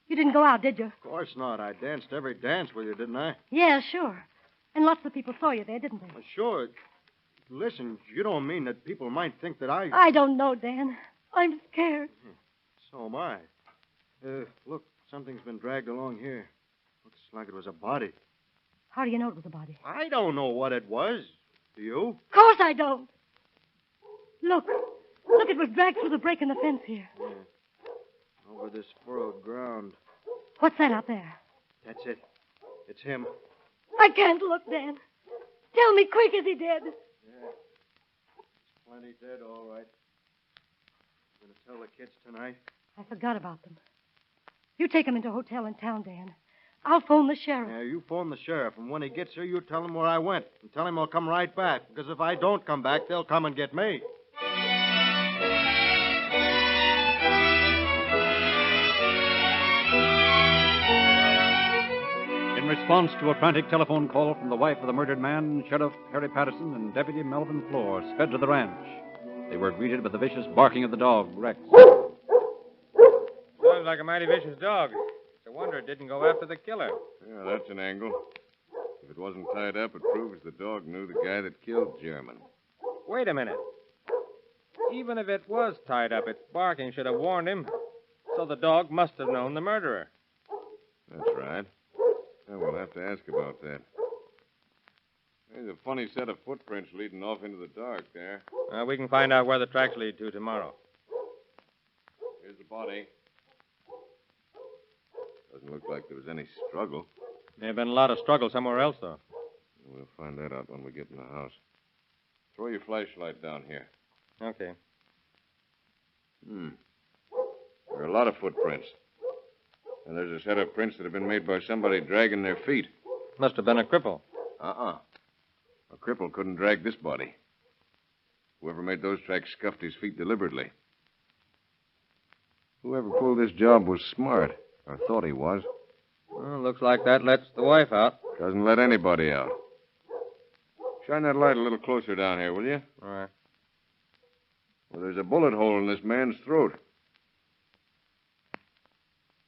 M: You didn't go out, did you?
C: Of course not. I danced every dance with you, didn't I?
M: Yeah, sure. And lots of people saw you there, didn't they?
C: Well, sure. Listen, you don't mean that people might think that
M: I don't know, Dan. I'm scared.
C: So am I. Look, something's been dragged along here. Looks like it was a body.
M: How do you know it was a body?
C: I don't know what it was. Do you?
M: Of course I don't. Look, it was dragged through the break in the fence here.
C: Yeah. Over this furrowed ground.
M: What's that out there?
C: That's it. It's him.
M: I can't look, Dan. Tell me quick, is he dead?
C: Yeah. He's plenty dead, all right. You gonna tell the kids tonight?
M: I forgot about them. You take him into a hotel in town, Dan. I'll phone the sheriff.
C: Yeah, you phone the sheriff, and when he gets here, you tell him where I went. And tell him I'll come right back, because if I don't come back, they'll come and get me.
A: In response to a frantic telephone call from the wife of the murdered man, Sheriff Harry Patterson and Deputy Melvin Floor sped to the ranch. They were greeted with the vicious barking of the dog, Rex.
O: Sounds like a mighty vicious dog. It's a wonder it didn't go after the killer.
H: Yeah, that's an angle. If it wasn't tied up, it proves the dog knew the guy that killed German.
O: Wait a minute. Even if it was tied up, its barking should have warned him. So the dog must have known the murderer.
H: That's right. Well, we'll have to ask about that. There's a funny set of footprints leading off into the dark there.
O: We can find out where the tracks lead to tomorrow.
H: Here's the body. Doesn't look like there was any struggle.
O: May have been a lot of struggle somewhere else, though.
H: We'll find that out when we get in the house. Throw your flashlight down here.
O: Okay.
H: There are a lot of footprints. And there's a set of prints that have been made by somebody dragging their feet.
O: Must have been a cripple.
H: A cripple couldn't drag this body. Whoever made those tracks scuffed his feet deliberately. Whoever pulled this job was smart, or thought he was.
O: Well, looks like that lets the wife out.
H: Doesn't let anybody out. Shine that light a little closer down here, will you?
O: All right.
H: Well, there's a bullet hole in this man's throat.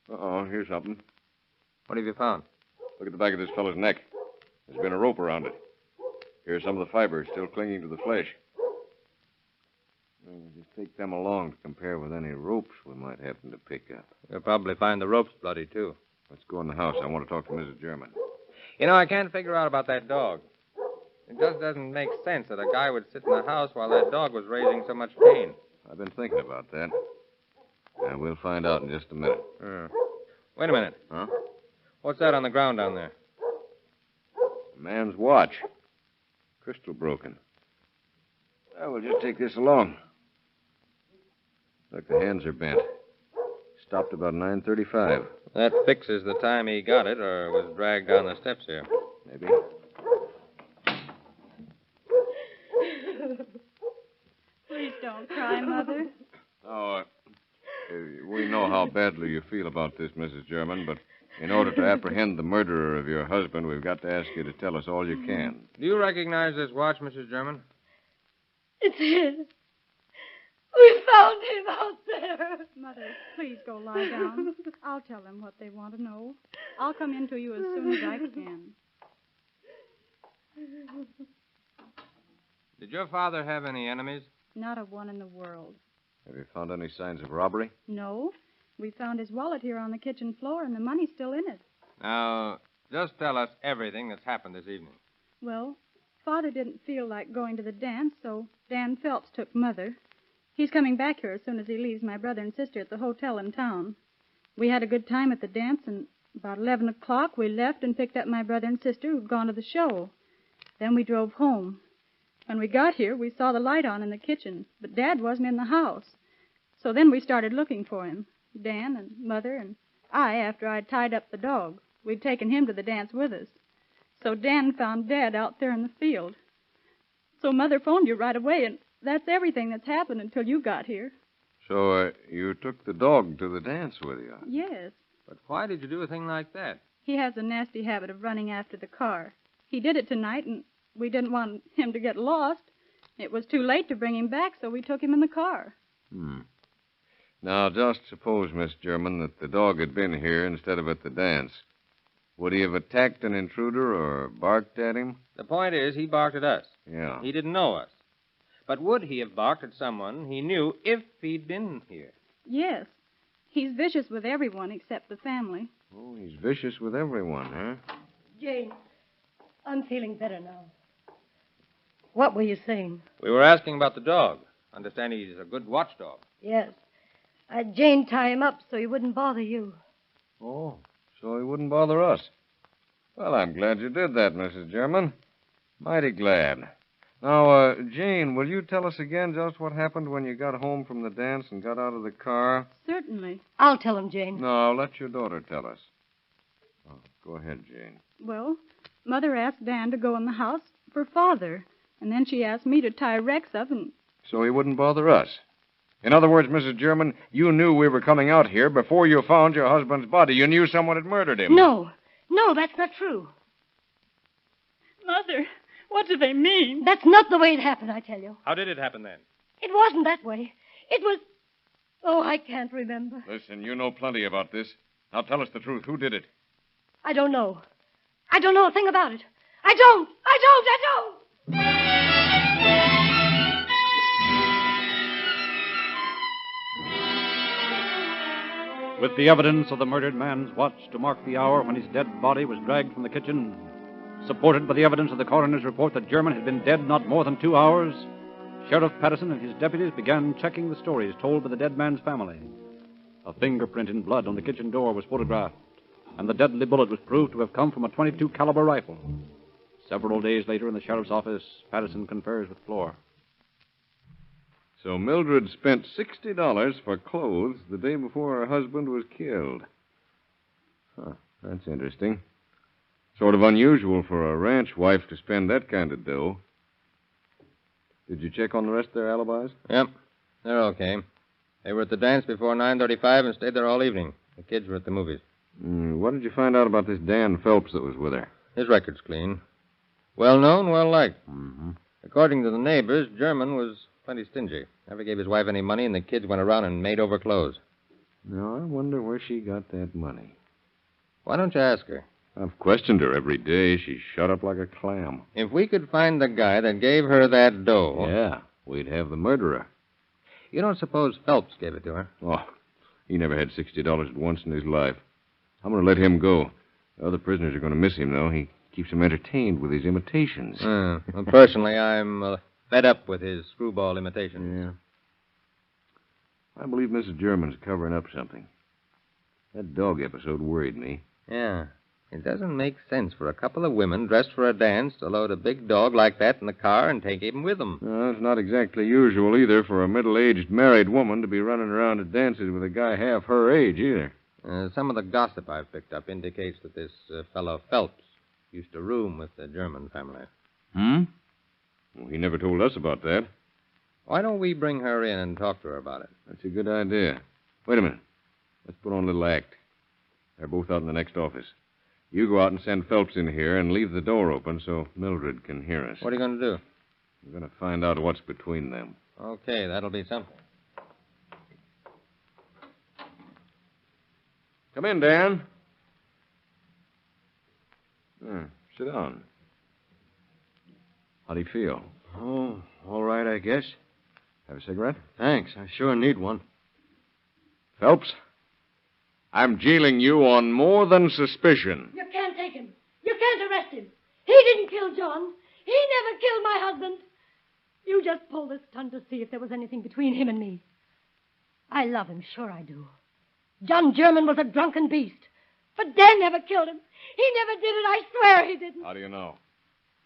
H: Uh-oh, here's something.
O: What have you found?
H: Look at the back of this fellow's neck. There's been a rope around it. Here's some of the fibers still clinging to the flesh. Well, we'll just take them along to compare with any ropes we might happen to pick up.
O: You'll probably find the ropes bloody, too.
H: Let's go in the house. I want to talk to Mrs. German.
O: You know, I can't figure out about that dog. It just doesn't make sense that a guy would sit in the house while that dog was raising so much pain.
H: I've been thinking about that. And we'll find out in just a minute.
O: Wait a minute.
H: Huh?
O: What's that on the ground down there?
H: Man's watch. Crystal broken. Well, we'll just take this along. Look, the hands are bent. Stopped about 9:35.
O: That fixes the time he got it or was dragged down the steps here.
H: Maybe.
N: Please don't cry, Mother.
H: Oh, we know how badly you feel about this, Mrs. German, but in order to apprehend the murderer of your husband, we've got to ask you to tell us all you can.
O: Do you recognize this watch, Mrs. German?
M: It's his. We found him out there.
N: Mother, please go lie down. I'll tell them what they want to know. I'll come in to you as soon as I can.
O: Did your father have any enemies?
N: Not a one in the world.
H: Have you found any signs of robbery?
N: No. We found his wallet here on the kitchen floor, and the money's still in it.
O: Now, just tell us everything that's happened this evening.
N: Well, Father didn't feel like going to the dance, so Dan Phelps took Mother. He's coming back here as soon as he leaves my brother and sister at the hotel in town. We had a good time at the dance, and about 11 o'clock we left and picked up my brother and sister who'd gone to the show. Then we drove home. When we got here, we saw the light on in the kitchen, but Dad wasn't in the house. So then we started looking for him, Dan and Mother and I, after I'd tied up the dog. We'd taken him to the dance with us. So Dan found Dad out there in the field. So Mother phoned you right away, and that's everything that's happened until you got here.
H: So, you took the dog to the dance with you?
N: Yes.
O: But why did you do a thing like that?
N: He has a nasty habit of running after the car. He did it tonight, and we didn't want him to get lost. It was too late to bring him back, so we took him in the car.
H: Now, just suppose, Miss German, that the dog had been here instead of at the dance. Would he have attacked an intruder or barked at him?
O: The point is, he barked at us.
H: Yeah.
O: He didn't know us. But would he have barked at someone he knew if he'd been here?
N: Yes. He's vicious with everyone except the family.
H: Oh, he's vicious with everyone, huh?
M: Jane, I'm feeling better now. What were you saying?
O: We were asking about the dog. Understand he's a good watchdog.
M: Yes. I had Jane tie him up so he wouldn't bother you.
H: Oh, so he wouldn't bother us. Well, I'm glad you did that, Mrs. German. Mighty glad. Now, Jane, will you tell us again just what happened when you got home from the dance and got out of the car?
N: Certainly.
M: I'll tell him, Jane.
H: No, let your daughter tell us. Oh, go ahead, Jane.
N: Well, Mother asked Dan to go in the house for Father, and then she asked me to tie Rex up and...
H: So he wouldn't bother us. In other words, Mrs. German, you knew we were coming out here before you found your husband's body. You knew someone had murdered him.
M: No, that's not true.
N: Mother, what do they mean?
M: That's not the way it happened, I tell you.
O: How did it happen then?
M: It wasn't that way. It was... Oh, I can't remember.
H: Listen, you know plenty about this. Now tell us the truth. Who did it?
M: I don't know. I don't know a thing about it. I don't!
A: With the evidence of the murdered man's watch to mark the hour when his dead body was dragged from the kitchen, supported by the evidence of the coroner's report that German had been dead not more than 2 hours, Sheriff Patterson and his deputies began checking the stories told by the dead man's family. A fingerprint in blood on the kitchen door was photographed, and the deadly bullet was proved to have come from a .22 caliber rifle. Several days later in the sheriff's office, Patterson confers with Flora.
H: So Mildred spent $60 for clothes the day before her husband was killed. Huh, that's interesting. Sort of unusual for a ranch wife to spend that kind of dough. Did you check on the rest of their alibis?
O: Yep, they're okay. They were at the dance before 9:35 and stayed there all evening. The kids were at the movies.
H: What did you find out about this Dan Phelps that was with her?
O: His record's clean. Well known, well liked.
H: Mm-hmm.
O: According to the neighbors, German was plenty stingy. Never gave his wife any money, and the kids went around and made over clothes.
H: Now, I wonder where she got that money.
O: Why don't you ask her?
H: I've questioned her every day. She's shut up like a clam.
O: If we could find the guy that gave her that dough...
H: Yeah, we'd have the murderer.
O: You don't suppose Phelps gave it to her?
H: Oh, he never had $60 at once in his life. I'm going to let him go. The other prisoners are going to miss him, though. He keeps them entertained with his imitations.
O: Well, personally, I'm fed up with his screwball imitations.
H: Yeah. I believe Mrs. German's covering up something. That dog episode worried me.
O: Yeah.
K: It doesn't make sense for a couple of women dressed for a dance to load a big dog like that in the car and take him with them.
H: It's not exactly usual either for a middle-aged married woman to be running around at dances with a guy half her age, either.
K: Some of the gossip I've picked up indicates that this fellow Phelps used to room with the German family.
H: Well, he never told us about that.
K: Why don't we bring her in and talk to her about it?
H: That's a good idea. Wait a minute. Let's put on a little act. They're both out in the next office. You go out and send Phelps in here and leave the door open so Mildred can hear us.
K: What are you going to do?
H: We're going to find out what's between them.
K: Okay, that'll be something.
H: Come in, Dan. Sit down. How do you feel?
I: Oh, all right, I guess.
H: Have a cigarette?
I: Thanks. I sure need one.
H: Phelps, I'm jailing you on more than suspicion.
M: You can't take him. You can't arrest him. He didn't kill John. He never killed my husband. You just pulled this stunt to see if there was anything between him and me. I love him, sure I do. John German was a drunken beast. But Dan never killed him. He never did it. I swear he didn't.
H: How do you know?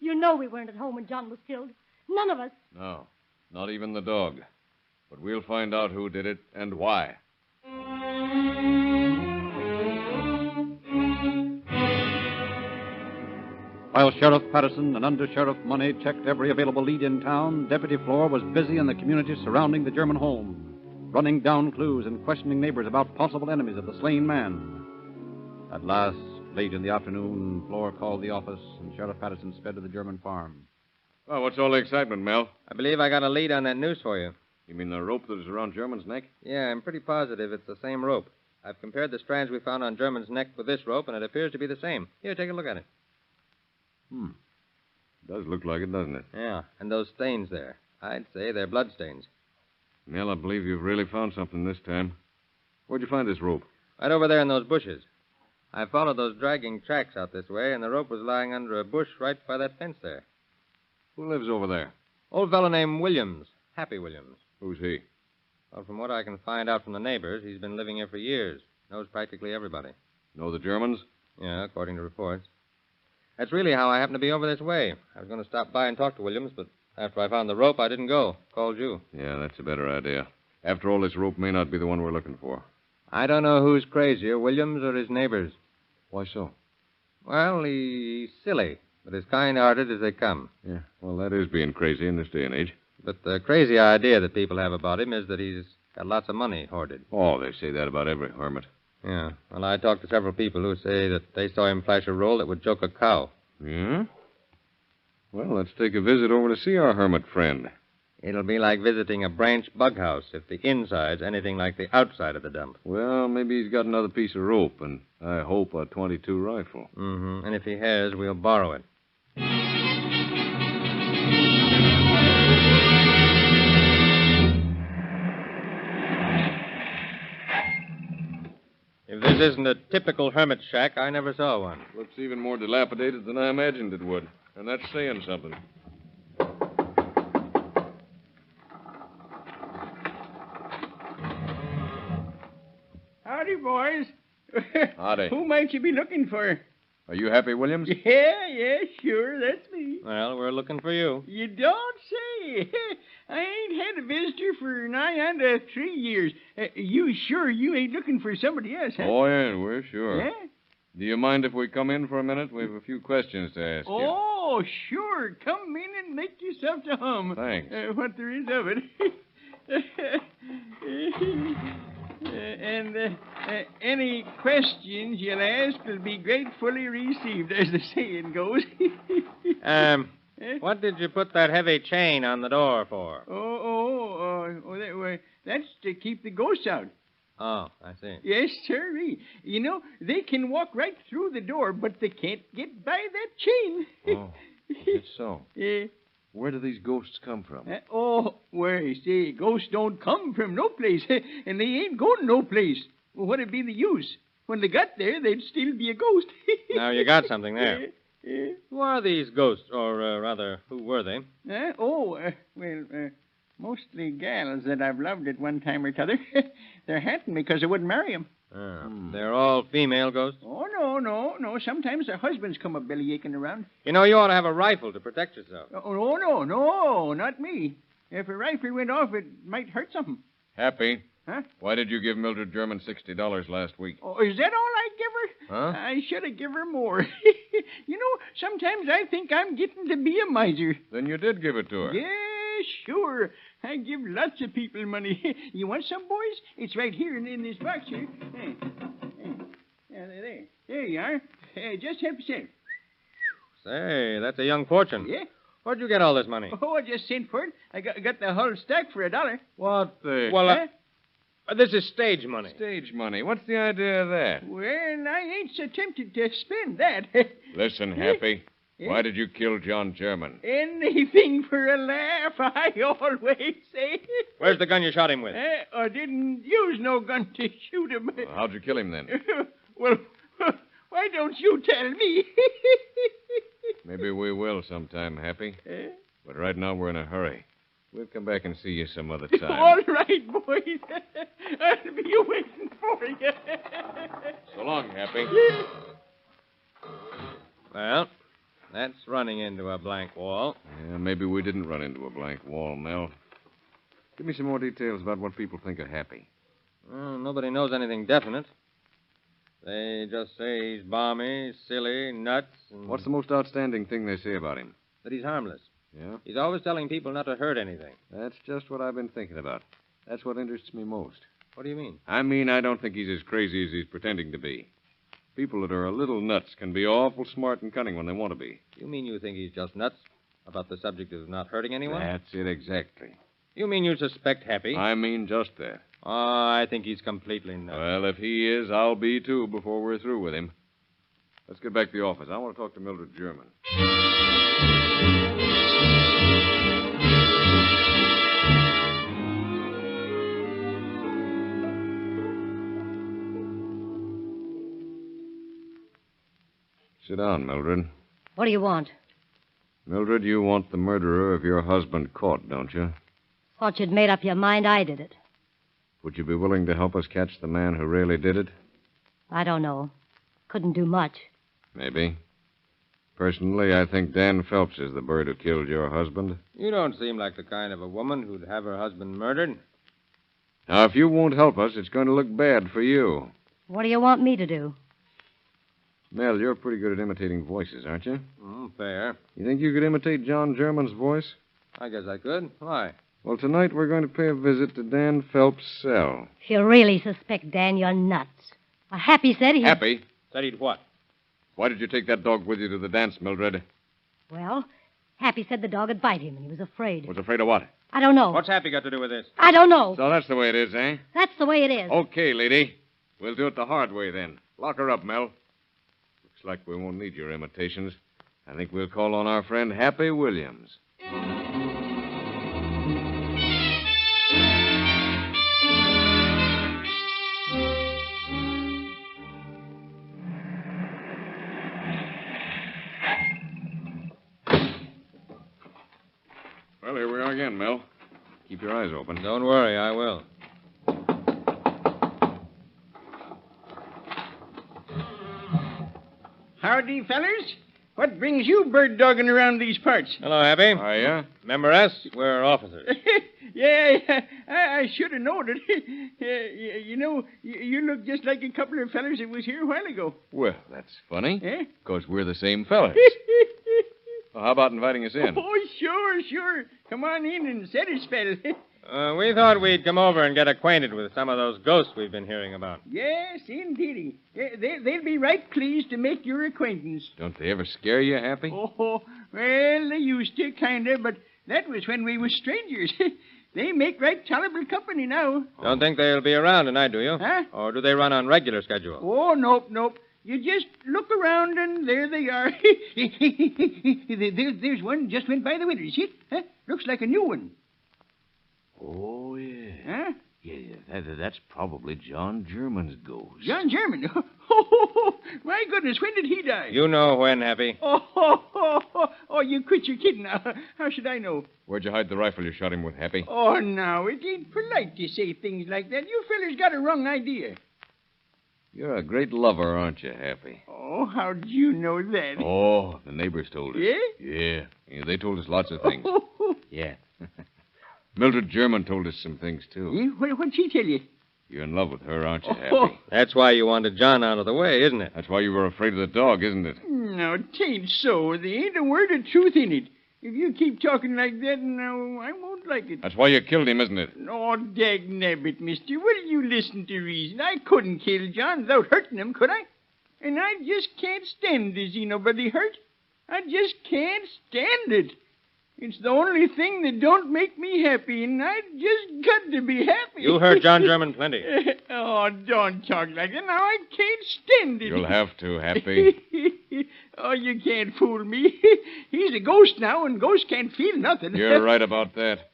M: You know we weren't at home when John was killed. None of us.
H: No, not even the dog. But we'll find out who did it and why.
A: While Sheriff Patterson and Under Sheriff Money checked every available lead in town, Deputy Floor was busy in the community surrounding the German home, running down clues and questioning neighbors about possible enemies of the slain man. At last, late in the afternoon, Floor called the office, and Sheriff Patterson sped to the German farm.
H: Well, what's all the excitement, Mel?
K: I believe I got a lead on that noose for you.
H: You mean the rope that is around German's neck?
K: Yeah, I'm pretty positive it's the same rope. I've compared the strands we found on German's neck with this rope, and it appears to be the same. Here, take a look at it.
H: It does look like it, doesn't it?
K: Yeah, and those stains there. I'd say they're blood stains.
H: Mel, I believe you've really found something this time. Where'd you find this rope?
K: Right over there in those bushes. I followed those dragging tracks out this way, and the rope was lying under a bush right by that fence there.
H: Who lives over there?
K: Old fellow named Williams. Happy Williams.
H: Who's he?
K: Well, from what I can find out from the neighbors, he's been living here for years. Knows practically everybody.
H: Know the Germans?
K: Yeah, according to reports. That's really how I happened to be over this way. I was going to stop by and talk to Williams, but after I found the rope, I didn't go. Called you.
H: Yeah, that's a better idea. After all, this rope may not be the one we're looking for.
K: I don't know who's crazier, Williams or his neighbors.
H: Why so?
K: Well, he's silly, but as kind-hearted as they come.
H: Yeah, well, that is being crazy in this day and age.
K: But the crazy idea that people have about him is that he's got lots of money hoarded.
H: Oh, they say that about every hermit.
K: Yeah. Well, I talked to several people who say that they saw him flash a roll that would choke a cow.
H: Yeah? Well, let's take a visit over to see our hermit friend.
K: It'll be like visiting a branch bug house if the inside's anything like the outside of the dump.
H: Well, maybe he's got another piece of rope, and I hope a .22 rifle.
K: Mm-hmm. And if he has, we'll borrow it. If this isn't a typical hermit shack, I never saw one.
H: Looks even more dilapidated than I imagined it would. And that's saying something.
P: Howdy, boys.
H: Howdy.
P: Who might you be looking for?
H: Are you Happy Williams?
P: Yeah, sure, that's me.
K: Well, we're looking for you.
P: You don't say. I ain't had a visitor for nigh under 3 years. You sure you ain't looking for somebody else, huh?
H: Oh, yeah, we're sure.
P: Yeah?
H: Do you mind if we come in for a minute? We have a few questions to ask you.
P: Oh, sure. Come in and make yourself to hum.
H: Thanks.
P: What there is of it. And any questions you'll ask will be gratefully received, as the saying goes.
K: What did you put that heavy chain on the door for?
P: That's to keep the ghosts out.
K: Oh, I see.
P: Yes, sirree. You know, they can walk right through the door, but they can't get by that chain.
H: Oh, it's so.
P: Yeah.
H: Where do these ghosts come from?
P: Say, ghosts don't come from no place, and they ain't going no place. Well, what'd be the use? When they got there, they'd still be a ghost.
K: Now, you got something there. Who are these ghosts, or rather, who were they?
P: Mostly gals that I've loved at one time or t'other. They're haunting me because I wouldn't marry 'em.
O: They're all female ghosts?
P: Oh, no. Sometimes their husbands come a bellyaching around.
O: You know, you ought to have a rifle to protect yourself.
P: Oh, no, not me. If a rifle went off, it might hurt something.
H: Happy.
P: Huh?
H: Why did you give Mildred German $60 last week?
P: Oh, is that all I give her?
H: Huh?
P: I should have given her more. You know, sometimes I think I'm getting to be a miser.
H: Then you did give it to her.
P: Yeah, sure. I give lots of people money. You want some, boys? It's right here in this box here. Hey. There you are. Just help yourself.
O: Say, that's a young fortune.
P: Yeah?
O: Where'd you get all this money?
P: Oh, I just sent for it. I got the whole stack for $1.
H: What the...
O: Well, this is stage money.
H: Stage money. What's the idea of that?
P: Well, I ain't so tempted to spend that.
H: Listen, Happy.
P: Yeah?
H: Why did you kill John German?
P: Anything for a laugh, I always say.
O: Where's the gun you shot him with?
P: I didn't use no gun to shoot him.
H: Well, how'd you kill him then?
P: Well, why don't you tell me?
H: Maybe we will sometime, Happy. But right now we're in a hurry. We'll come back and see you some other time.
P: All right, boys. I'll be waiting for you.
H: So long, Happy.
O: Well, that's running into a blank wall.
H: Yeah, maybe we didn't run into a blank wall, Mel. Give me some more details about what people think of Happy.
O: Well, nobody knows anything definite. They just say he's balmy, silly, nuts. And...
H: What's the most outstanding thing they say about him?
O: That he's harmless.
H: Yeah?
O: He's always telling people not to hurt anything.
H: That's just what I've been thinking about. That's what interests me most.
O: What do you mean?
H: I mean, I don't think he's as crazy as he's pretending to be. People that are a little nuts can be awful smart and cunning when they want to be.
O: You mean you think he's just nuts about the subject of not hurting anyone?
H: That's it exactly.
O: You mean you suspect Happy?
H: I mean just that.
O: Oh, I think he's completely nuts.
H: Well, if he is, I'll be too before we're through with him. Let's get back to the office. I want to talk to Mildred German. Sit down, Mildred.
M: What do you want?
H: Mildred, you want the murderer of your husband caught, don't you?
M: Thought you'd made up your mind I did it.
H: Would you be willing to help us catch the man who really did it?
M: I don't know. Couldn't do much.
H: Maybe. Personally, I think Dan Phelps is the bird who killed your husband.
O: You don't seem like the kind of a woman who'd have her husband murdered.
H: Now, if you won't help us, it's going to look bad for you.
M: What do you want me to do?
H: Mel, you're pretty good at imitating voices, aren't you?
O: Fair.
H: You think you could imitate John German's voice?
O: I guess I could. Why?
H: Well, tonight we're going to pay a visit to Dan Phelps' cell.
M: If you really suspect Dan, you're nuts. Well, Happy said he...
H: Happy?
O: Said he'd what?
H: Why did you take that dog with you to the dance, Mildred?
M: Well, Happy said the dog would bite him, and he was afraid.
H: Was afraid of what?
M: I don't know.
O: What's Happy got to do with this?
M: I don't know.
H: So that's the way it is, eh?
M: That's the way it is.
H: Okay, lady. We'll do it the hard way, then. Lock her up, Mel. Looks like we won't need your imitations. I think we'll call on our friend Happy Williams. Well, here we are again, Mel. Keep your eyes open.
O: Don't worry, I will.
P: Howdy, fellers. What brings you bird dogging around these parts?
O: Hello, Happy.
H: Hiya.
O: Remember us? We're officers.
P: Yeah, I should have known it. You know, you look just like a couple of fellers that was here a while ago.
H: Well, that's funny.
P: Eh?
H: Because we're the same fellas. Well, how about inviting us in?
P: Oh, sure. Come on in and set a spell.
O: We thought we'd come over and get acquainted with some of those ghosts we've been hearing about.
P: Yes, indeedy. They'll be right pleased to make your acquaintance.
H: Don't they ever scare you, Happy?
P: Oh, well, they used to, kind of, but that was when we was strangers. They make right tolerable company now.
O: Don't think they'll be around tonight, do you?
P: Huh?
O: Or do they run on regular schedule?
P: Oh, nope. You just look around, and there they are. There's one just went by the window. See it? Huh? Looks like a new one.
Q: Oh, yeah.
P: Huh?
Q: Yeah, that's probably John German's ghost.
P: John German? Oh, my goodness, when did he die?
O: You know when, Happy.
P: Oh, you quit your kidding now. How should I know?
H: Where'd you hide the rifle you shot him with, Happy?
P: Oh, now, it ain't polite to say things like that. You fellers got a wrong idea.
H: You're a great lover, aren't you, Happy?
P: Oh, how'd you know that?
H: Oh, the neighbors told us.
P: Yeah?
H: Yeah, they told us lots of things. Yeah. Mildred German told us some things, too.
P: What'd she tell you?
H: You're in love with her, aren't you, Happy?
O: Oh. That's why you wanted John out of the way, isn't it?
H: That's why you were afraid of the dog, isn't it?
P: No, 'tain't so. There ain't a word of truth in it. If you keep talking like that, now, I won't like it.
H: That's why you killed him, isn't it?
P: Oh, dag nabbit, mister. Will you listen to reason? I couldn't kill John without hurting him, could I? And I just can't stand to see nobody hurt. I just can't stand it. It's the only thing that don't make me happy, and I just got to be happy.
O: You hurt John German plenty.
P: Oh, don't talk like that. Now, I can't stand it.
H: You'll have to, Happy.
P: Oh, you can't fool me. He's a ghost now, and ghosts can't feel nothing.
H: You're right about that.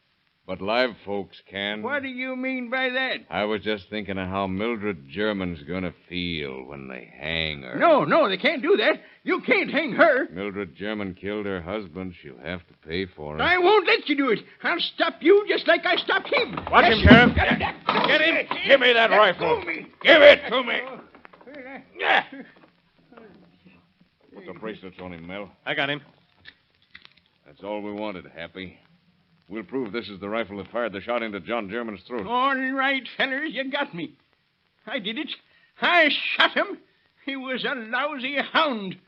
H: But live folks can.
P: What do you mean by that?
H: I was just thinking of how Mildred German's gonna feel when they hang her.
P: No, they can't do that. You can't hang her.
H: Mildred German killed her husband. She'll have to pay for it.
P: I won't let you do it. I'll stop you just like I stopped him.
H: Watch him, Sheriff. Get him. Give me that rifle. Give it to me. Put the bracelets on him, Mel.
O: I got him.
H: That's all we wanted, Happy. We'll prove this is the rifle that fired the shot into John German's throat.
P: All right, fellers, you got me. I did it. I shot him. He was a lousy hound.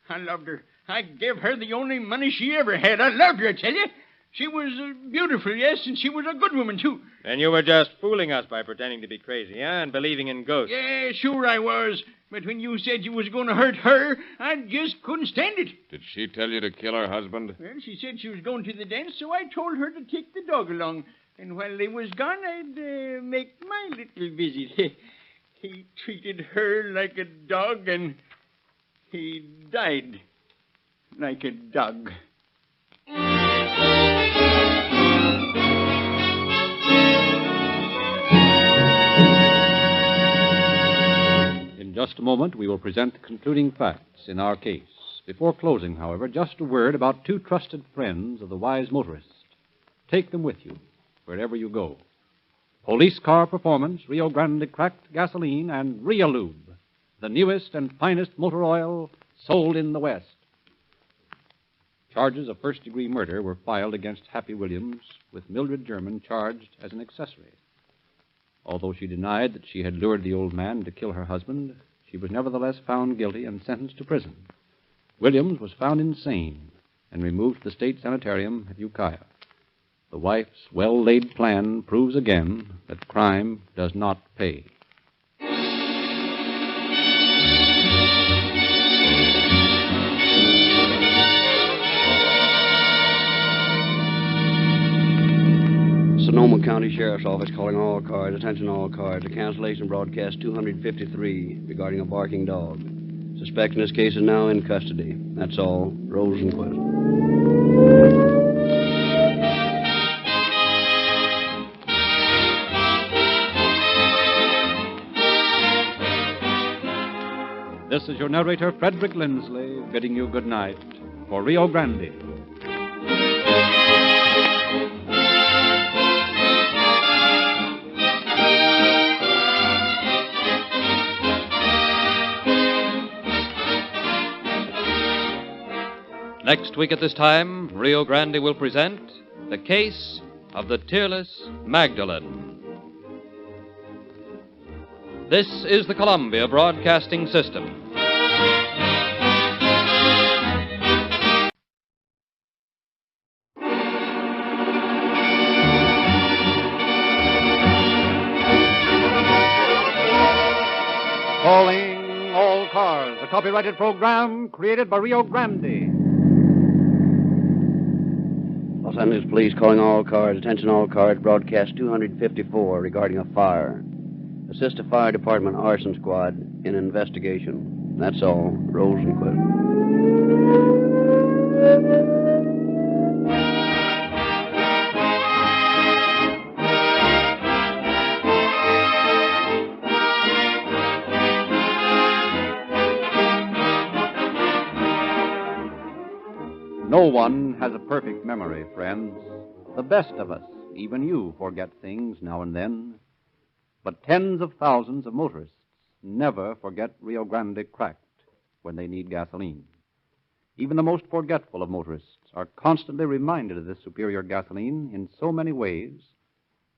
P: I loved her. I gave her the only money she ever had. I loved her, I tell you. She was beautiful, yes, and she was a good woman, too.
O: And you were just fooling us by pretending to be crazy, huh? And believing in ghosts.
P: Yeah, sure I was. But when you said you was going to hurt her, I just couldn't stand it.
H: Did she tell you to kill her husband?
P: Well, she said she was going to the dance, so I told her to take the dog along. And while they was gone, I'd make my little visit. He treated her like a dog, and he died like a dog.
A: In just a moment, we will present the concluding facts in our case. Before closing, however, just a word about two trusted friends of the wise motorist. Take them with you wherever you go. Police Car Performance, Rio Grande Cracked Gasoline, and Realube, the newest and finest motor oil sold in the West. Charges of first-degree murder were filed against Happy Williams, with Mildred German charged as an accessory. Although she denied that she had lured the old man to kill her husband, she was nevertheless found guilty and sentenced to prison. Williams was found insane and removed to the state sanitarium at Ukiah. The wife's well-laid plan proves again that crime does not pay.
B: Sonoma County Sheriff's Office calling all cars. Attention all cars. A cancellation broadcast 253 regarding a barking dog. Suspect in this case is now in custody. That's all. Rosenquist.
A: This is your narrator, Frederick Lindsley, bidding you good night for Rio Grande. Next week at this time, Rio Grande will present The Case of the Tearless Magdalene. This is the Columbia Broadcasting System. Calling all cars, a copyrighted program created by Rio Grande.
B: Los Angeles Police calling all cars. Attention all cars. Broadcast 254 regarding a fire. Assist a fire department arson squad in investigation. That's all. Rosenquist.
A: No one has a perfect memory, friends. The best of us, even you, forget things now and then. But tens of thousands of motorists never forget Rio Grande cracked when they need gasoline. Even the most forgetful of motorists are constantly reminded of this superior gasoline in so many ways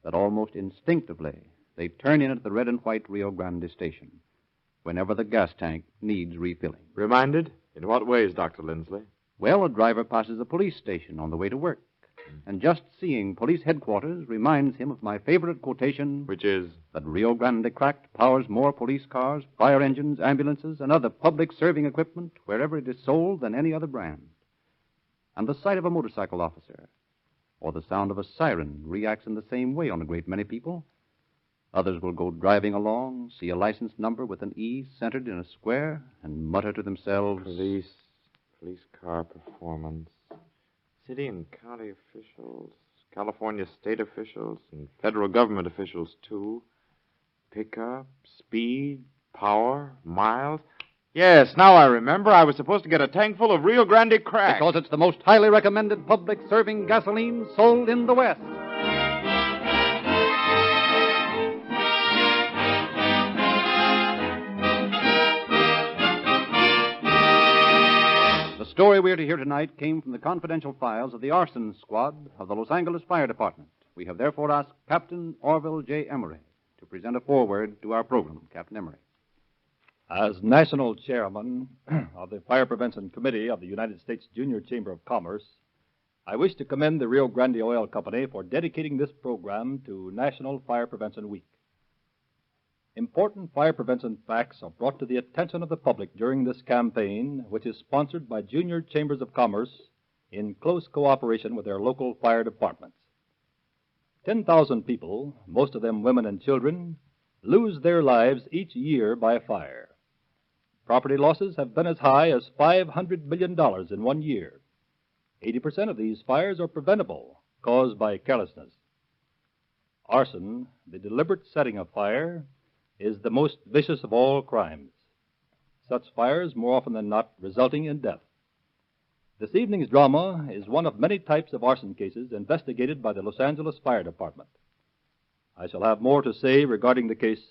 A: that almost instinctively they turn in at the red and white Rio Grande station whenever the gas tank needs refilling.
R: Reminded? In what ways, Dr. Lindsley?
A: Well, a driver passes a police station on the way to work, and just seeing police headquarters reminds him of my favorite quotation,
R: which is
A: that Rio Grande Cracked powers more police cars, fire engines, ambulances, and other public serving equipment wherever it is sold than any other brand. And the sight of a motorcycle officer or the sound of a siren reacts in the same way on a great many people. Others will go driving along, see a license number with an E centered in a square, and mutter to themselves,
R: Police car performance. City and county officials, California state officials, and federal government officials, too. Pickup, speed, power, miles. Yes, now I remember. I was supposed to get a tank full of Rio Grande crack.
A: Because it's the most highly recommended public serving gasoline sold in the West. The story we are to hear tonight came from the confidential files of the arson squad of the Los Angeles Fire Department. We have therefore asked Captain Orville J. Emery to present a foreword to our program. Captain Emery.
S: As National Chairman of the Fire Prevention Committee of the United States Junior Chamber of Commerce, I wish to commend the Rio Grande Oil Company for dedicating this program to National Fire Prevention Week. Important fire prevention facts are brought to the attention of the public during this campaign, which is sponsored by Junior Chambers of Commerce in close cooperation with their local fire departments. 10,000 people, most of them women and children, lose their lives each year by fire. Property losses have been as high as $500 million in 1 year. 80% of these fires are preventable, caused by carelessness. Arson, the deliberate setting of fire, is the most vicious of all crimes. Such fires, more often than not, resulting in death. This evening's drama is one of many types of arson cases investigated by the Los Angeles Fire Department. I shall have more to say regarding the case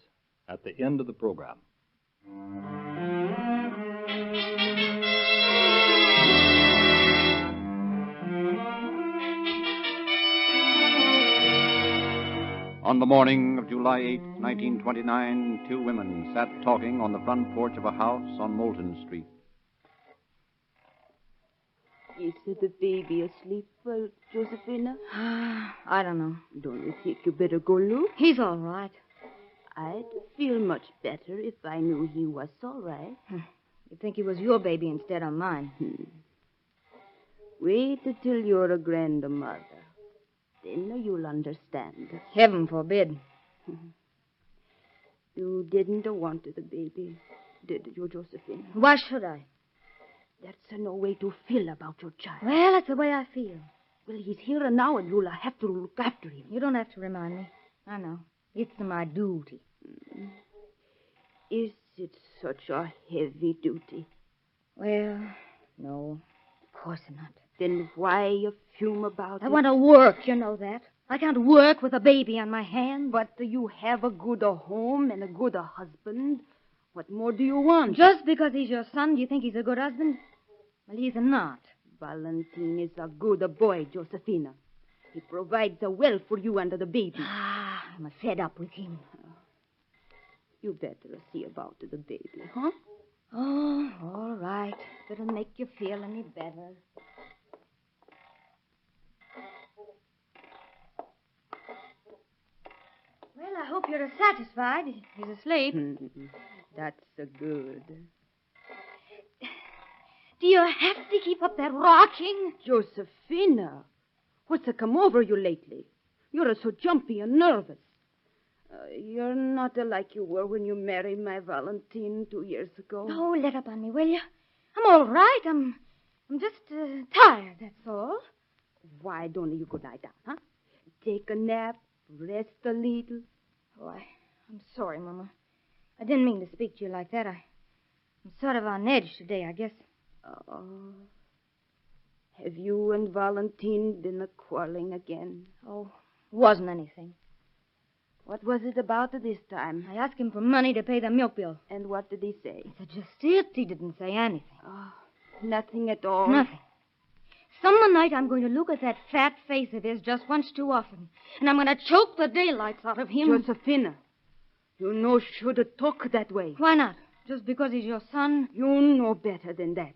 S: at the end of the program.
A: On the morning of July 8, 1929, two women sat talking on the front porch of a house on Moulton Street.
E: Is the baby asleep, Josephina?
M: I don't know.
E: Don't you think you better go look?
M: He's all right.
E: I'd feel much better if I knew he was all right.
M: You'd think he was your baby instead of mine.
E: Wait until you're a grandmother. Then you'll understand.
M: Heaven forbid.
E: You didn't want the baby, did you, Josephine?
M: Why should I?
E: That's no way to feel about your child.
M: Well, that's the way I feel.
E: Well, he's here now, and you'll have to look after him.
M: You don't have to remind me. I know. It's my duty.
E: Is it such a heavy duty?
M: Well, no. Of course not.
E: Then why you fume about it?
M: I want to work, you know that. I can't work with a baby on my hand.
E: But you have a good home and a good husband. What more do you want?
M: Just because he's your son, do you think he's a good husband? Well, he's not.
E: Valentin is a good boy, Josephina. He provides well for you and the baby.
M: I'm fed up with him.
E: You better see about the baby, huh?
M: Oh, all right. If it'll make you feel any better. Well, I hope you're satisfied. He's asleep.
E: That's good.
M: Do you have to keep up that rocking?
E: Josephina, what's come over you lately? You're so jumpy and nervous. You're not like you were when you married my Valentine 2 years ago.
M: Oh, let up on me, will you? I'm all right. I'm just tired, that's all.
E: Why don't you go lie down, huh? Take a nap, rest a little.
M: Oh, I'm sorry, Mama. I didn't mean to speak to you like that. I'm sort of on edge today, I guess.
E: Have you and Valentine been quarreling again?
M: Oh, wasn't anything.
E: What was it about this time?
M: I asked him for money to pay the milk bill.
E: And what did he say?
M: He said, just it. He didn't say anything.
E: Oh, nothing at all.
M: Nothing. Some night I'm going to look at that fat face of his just once too often. And I'm going to choke the daylights out of him.
E: Josephina, you know should talk that way.
M: Why not? Just because he's your son?
E: You know better than that.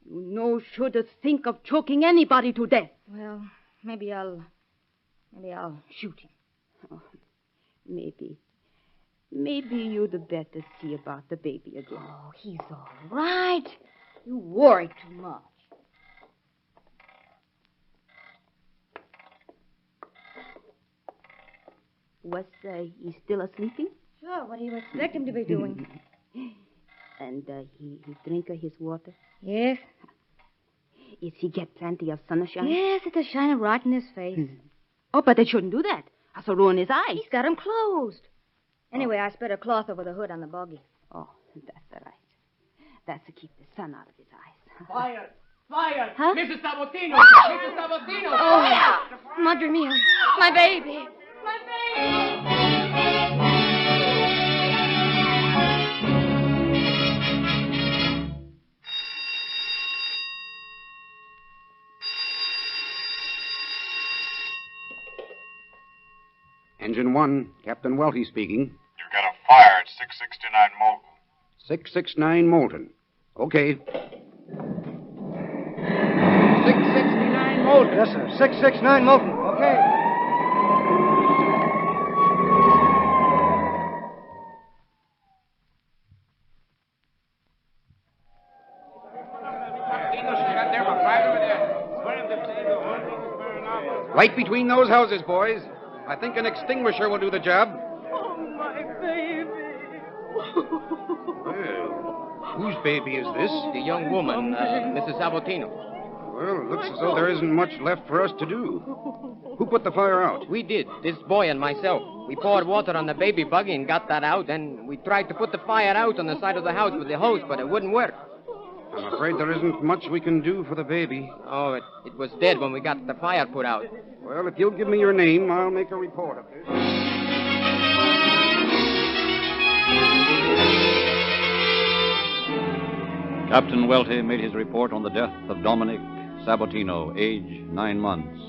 E: You know should think of choking anybody to death.
M: Well, maybe I'll shoot him.
E: Oh, maybe. Maybe you'd better see about the baby again.
M: Oh, he's all right. You worry too much.
E: Was he still sleeping?
M: Sure, what do you expect him to be doing?
E: And he drink his water?
M: Yes.
E: Is he get plenty of sunshine?
M: Yes, it's shining right in his face.
E: Oh, but they shouldn't do that. That'll ruin his eyes.
M: He's got 'em closed. Anyway, I spread a cloth over the hood on the buggy.
E: Oh, that's right. That's to keep the sun out of his eyes.
K: Fire! Fire!
E: Huh?
K: Mrs. Sabotino! Mrs. Sabotino!
M: Oh, Madre mia. My baby. My baby.
L: Engine 1, Captain Welty speaking.
T: You've got a fire at 669 Moulton.
L: 669 Moulton. Okay.
I: 669 Moulton. Yes, sir. 669 Moulton. Okay.
L: Right between those houses, boys. I think an extinguisher will do the job.
K: Oh, my baby.
J: Well, whose baby is this?
K: The young woman, Mrs. Sabotino.
L: Well, it looks as though there isn't much left for us to do. Who put the fire out?
K: We did, this boy and myself. We poured water on the baby buggy and got that out. Then we tried to put the fire out on the side of the house with the hose, but it wouldn't work.
L: I'm afraid there isn't much we can do for the baby.
K: Oh, it was dead when we got the fire put out.
L: Well, if you'll give me your name, I'll make a report of this.
A: Captain Welty made his report on the death of Dominic Sabotino, age 9 months.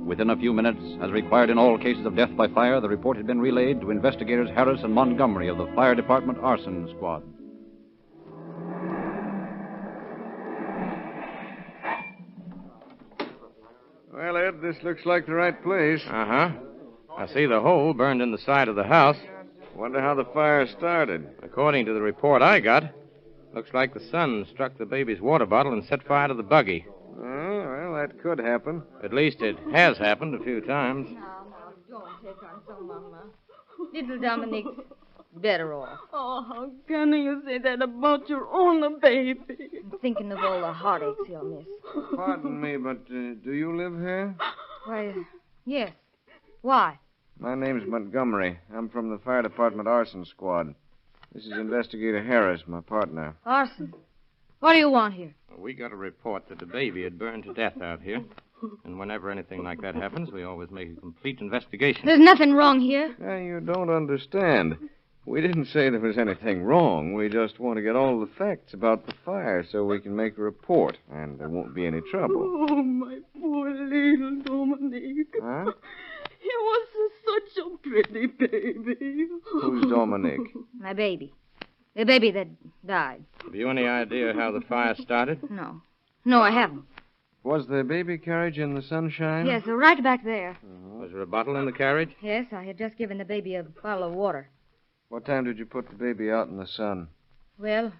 A: Within a few minutes, as required in all cases of death by fire, the report had been relayed to investigators Harris and Montgomery of the Fire Department Arson Squad.
H: Well, Ed, this looks like the right place.
O: Uh-huh. I see the hole burned in the side of the house.
H: Wonder how the fire started.
O: According to the report I got, looks like the sun struck the baby's water bottle and set fire to the buggy.
H: Well, that could happen.
O: At least it has happened a few times.
M: Now, don't take on so, Mama. Little Dominic, better off.
N: Oh, how can you say that about your own baby?
M: I'm thinking of all the heartaches he'll miss.
H: Pardon me, but do you live here?
M: Why, yes. Why?
H: My name's Montgomery. I'm from the Fire Department Arson Squad. This is Investigator Harris, my partner.
M: Arson. What do you want here?
O: We got a report that the baby had burned to death out here. And whenever anything like that happens, we always make a complete investigation.
M: There's nothing wrong here.
H: Now, you don't understand. We didn't say there was anything wrong. We just want to get all the facts about the fire so we can make a report, and there won't be any trouble.
N: Oh, my poor little Dominic.
H: Huh?
N: He was such a pretty baby.
H: Who's Dominic?
M: My baby. The baby that died.
O: Have you any idea how the fire started?
M: No. No, I haven't.
H: Was the baby carriage in the sunshine?
M: Yes, right back there.
O: Was there a bottle in the carriage?
M: Yes, I had just given the baby a bottle of water.
H: What time did you put the baby out in the sun?
M: Well,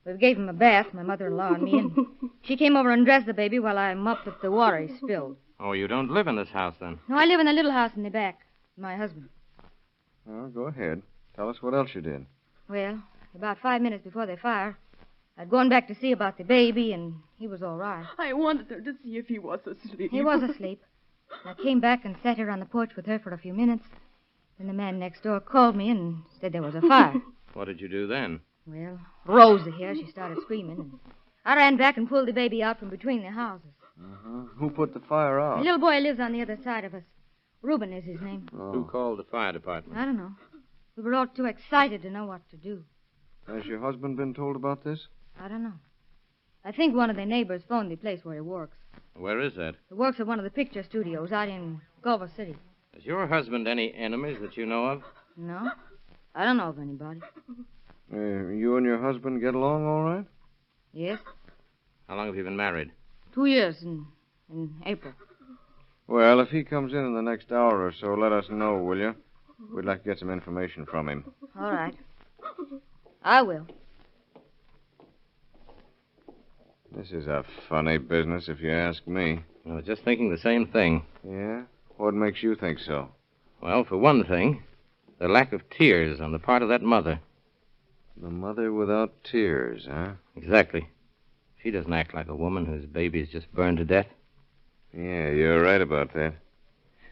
M: we gave him a bath, my mother-in-law and me, and she came over and dressed the baby while I mopped up the water he spilled.
O: Oh, you don't live in this house, then?
M: No, I live in a little house in the back with my husband.
H: Well, go ahead. Tell us what else you did.
M: Well, about 5 minutes before the fire, I'd gone back to see about the baby, and he was all right.
N: I wanted her to see if he was asleep.
M: He was asleep. I came back and sat here on the porch with her for a few minutes. Then the man next door called me and said there was a fire.
O: What did you do then?
M: Well, Rosa here, she started screaming, and I ran back and pulled the baby out from between the houses.
H: Who put the fire
M: The
H: out?
M: little boy lives on the other side of us. Reuben is his name.
B: Who called the fire department?
M: I don't know. We were all too excited to know what to do.
H: Has your husband been told about this?
M: I don't know. I think one of the neighbors phoned the place where he works.
B: Where is that?
M: He works at one of the picture studios out in Culver City.
B: Has your husband any enemies that you know of?
M: No? I don't know of anybody.
H: You and your husband get along all right?
M: Yes?
B: How long have you been married?
M: 2 years in April.
H: Well, if he comes in the next hour or so, let us know, will you? We'd like to get some information from him.
M: All right. I will.
H: This is a funny business, if you ask me.
B: I was just thinking the same thing.
H: Yeah? What makes you think so?
B: Well, for one thing, the lack of tears on the part of that mother.
H: The mother without tears, huh?
B: Exactly. She doesn't act like a woman whose baby is just burned to death.
H: Yeah, you're right about that.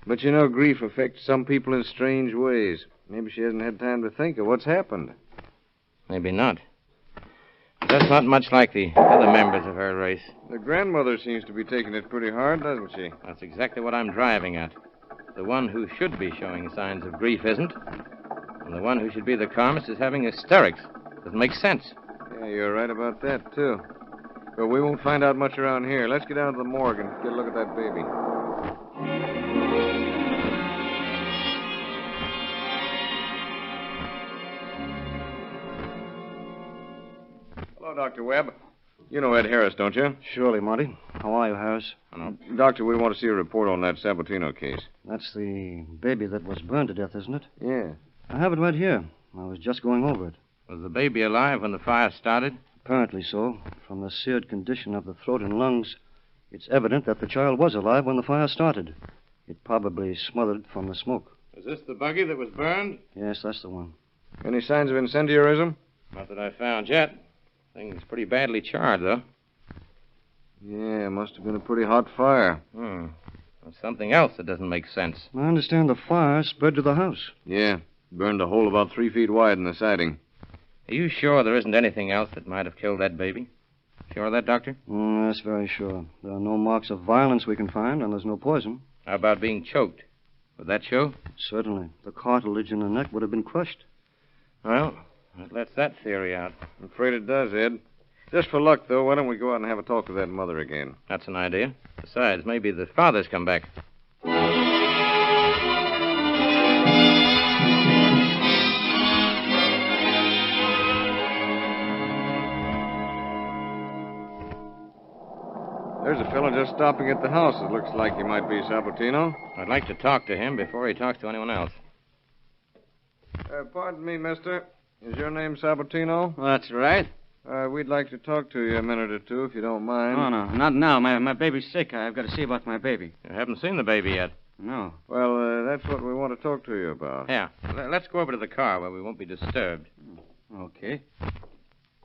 H: But you know, grief affects some people in strange ways. Maybe she hasn't had time to think of what's happened.
B: Maybe not. That's not much like the other members of her race.
H: The grandmother seems to be taking it pretty hard, doesn't she?
B: That's exactly what I'm driving at. The one who should be showing signs of grief isn't. And the one who should be the calmest is having hysterics. Doesn't make sense.
H: Yeah, you're right about that, too. But we won't find out much around here. Let's get down to the morgue and get a look at that baby. Hello, Dr. Webb. You know Ed Harris, don't you?
C: Surely, Monty. How are you, Harris?
H: Doctor, we want to see a report on that Sabatino case.
C: That's the baby that was burned to death, isn't it?
H: Yeah.
C: I have it right here. I was just going over it.
B: Was the baby alive when the fire started?
C: Apparently so. From the seared condition of the throat and lungs, it's evident that the child was alive when the fire started. It probably smothered from the smoke.
B: Is this the buggy that was burned?
C: Yes, that's the one.
H: Any signs of incendiarism?
B: Not that I found yet. Thing's pretty badly charred, though.
H: Yeah, it must have been a pretty hot fire.
B: There's something else that doesn't make sense.
C: I understand the fire spread to the house.
H: Yeah, burned a hole about 3 feet wide in the siding.
B: Are you sure there isn't anything else that might have killed that baby? Sure of that, Doctor?
C: That's very sure. There are no marks of violence we can find, and there's no poison.
B: How about being choked? Would that show?
C: Certainly. The cartilage in the neck would have been crushed.
B: Well, that lets that theory out.
H: I'm afraid it does, Ed. Just for luck, though, why don't we go out and have a talk with that mother again?
B: That's an idea. Besides, maybe the father's come back.
H: There's a fellow just stopping at the house. It looks like he might be Sabatino.
B: I'd like to talk to him before he talks to anyone else.
H: Pardon me, mister. Is your name Sabatino?
U: That's right.
H: We'd like to talk to you a minute or two, if you don't mind.
U: No, not now. My baby's sick. I've got to see about my baby.
B: You haven't seen the baby yet.
U: No.
H: Well, that's what we want to talk to you about.
B: Yeah. Let's go over to the car where we won't be disturbed.
U: Okay.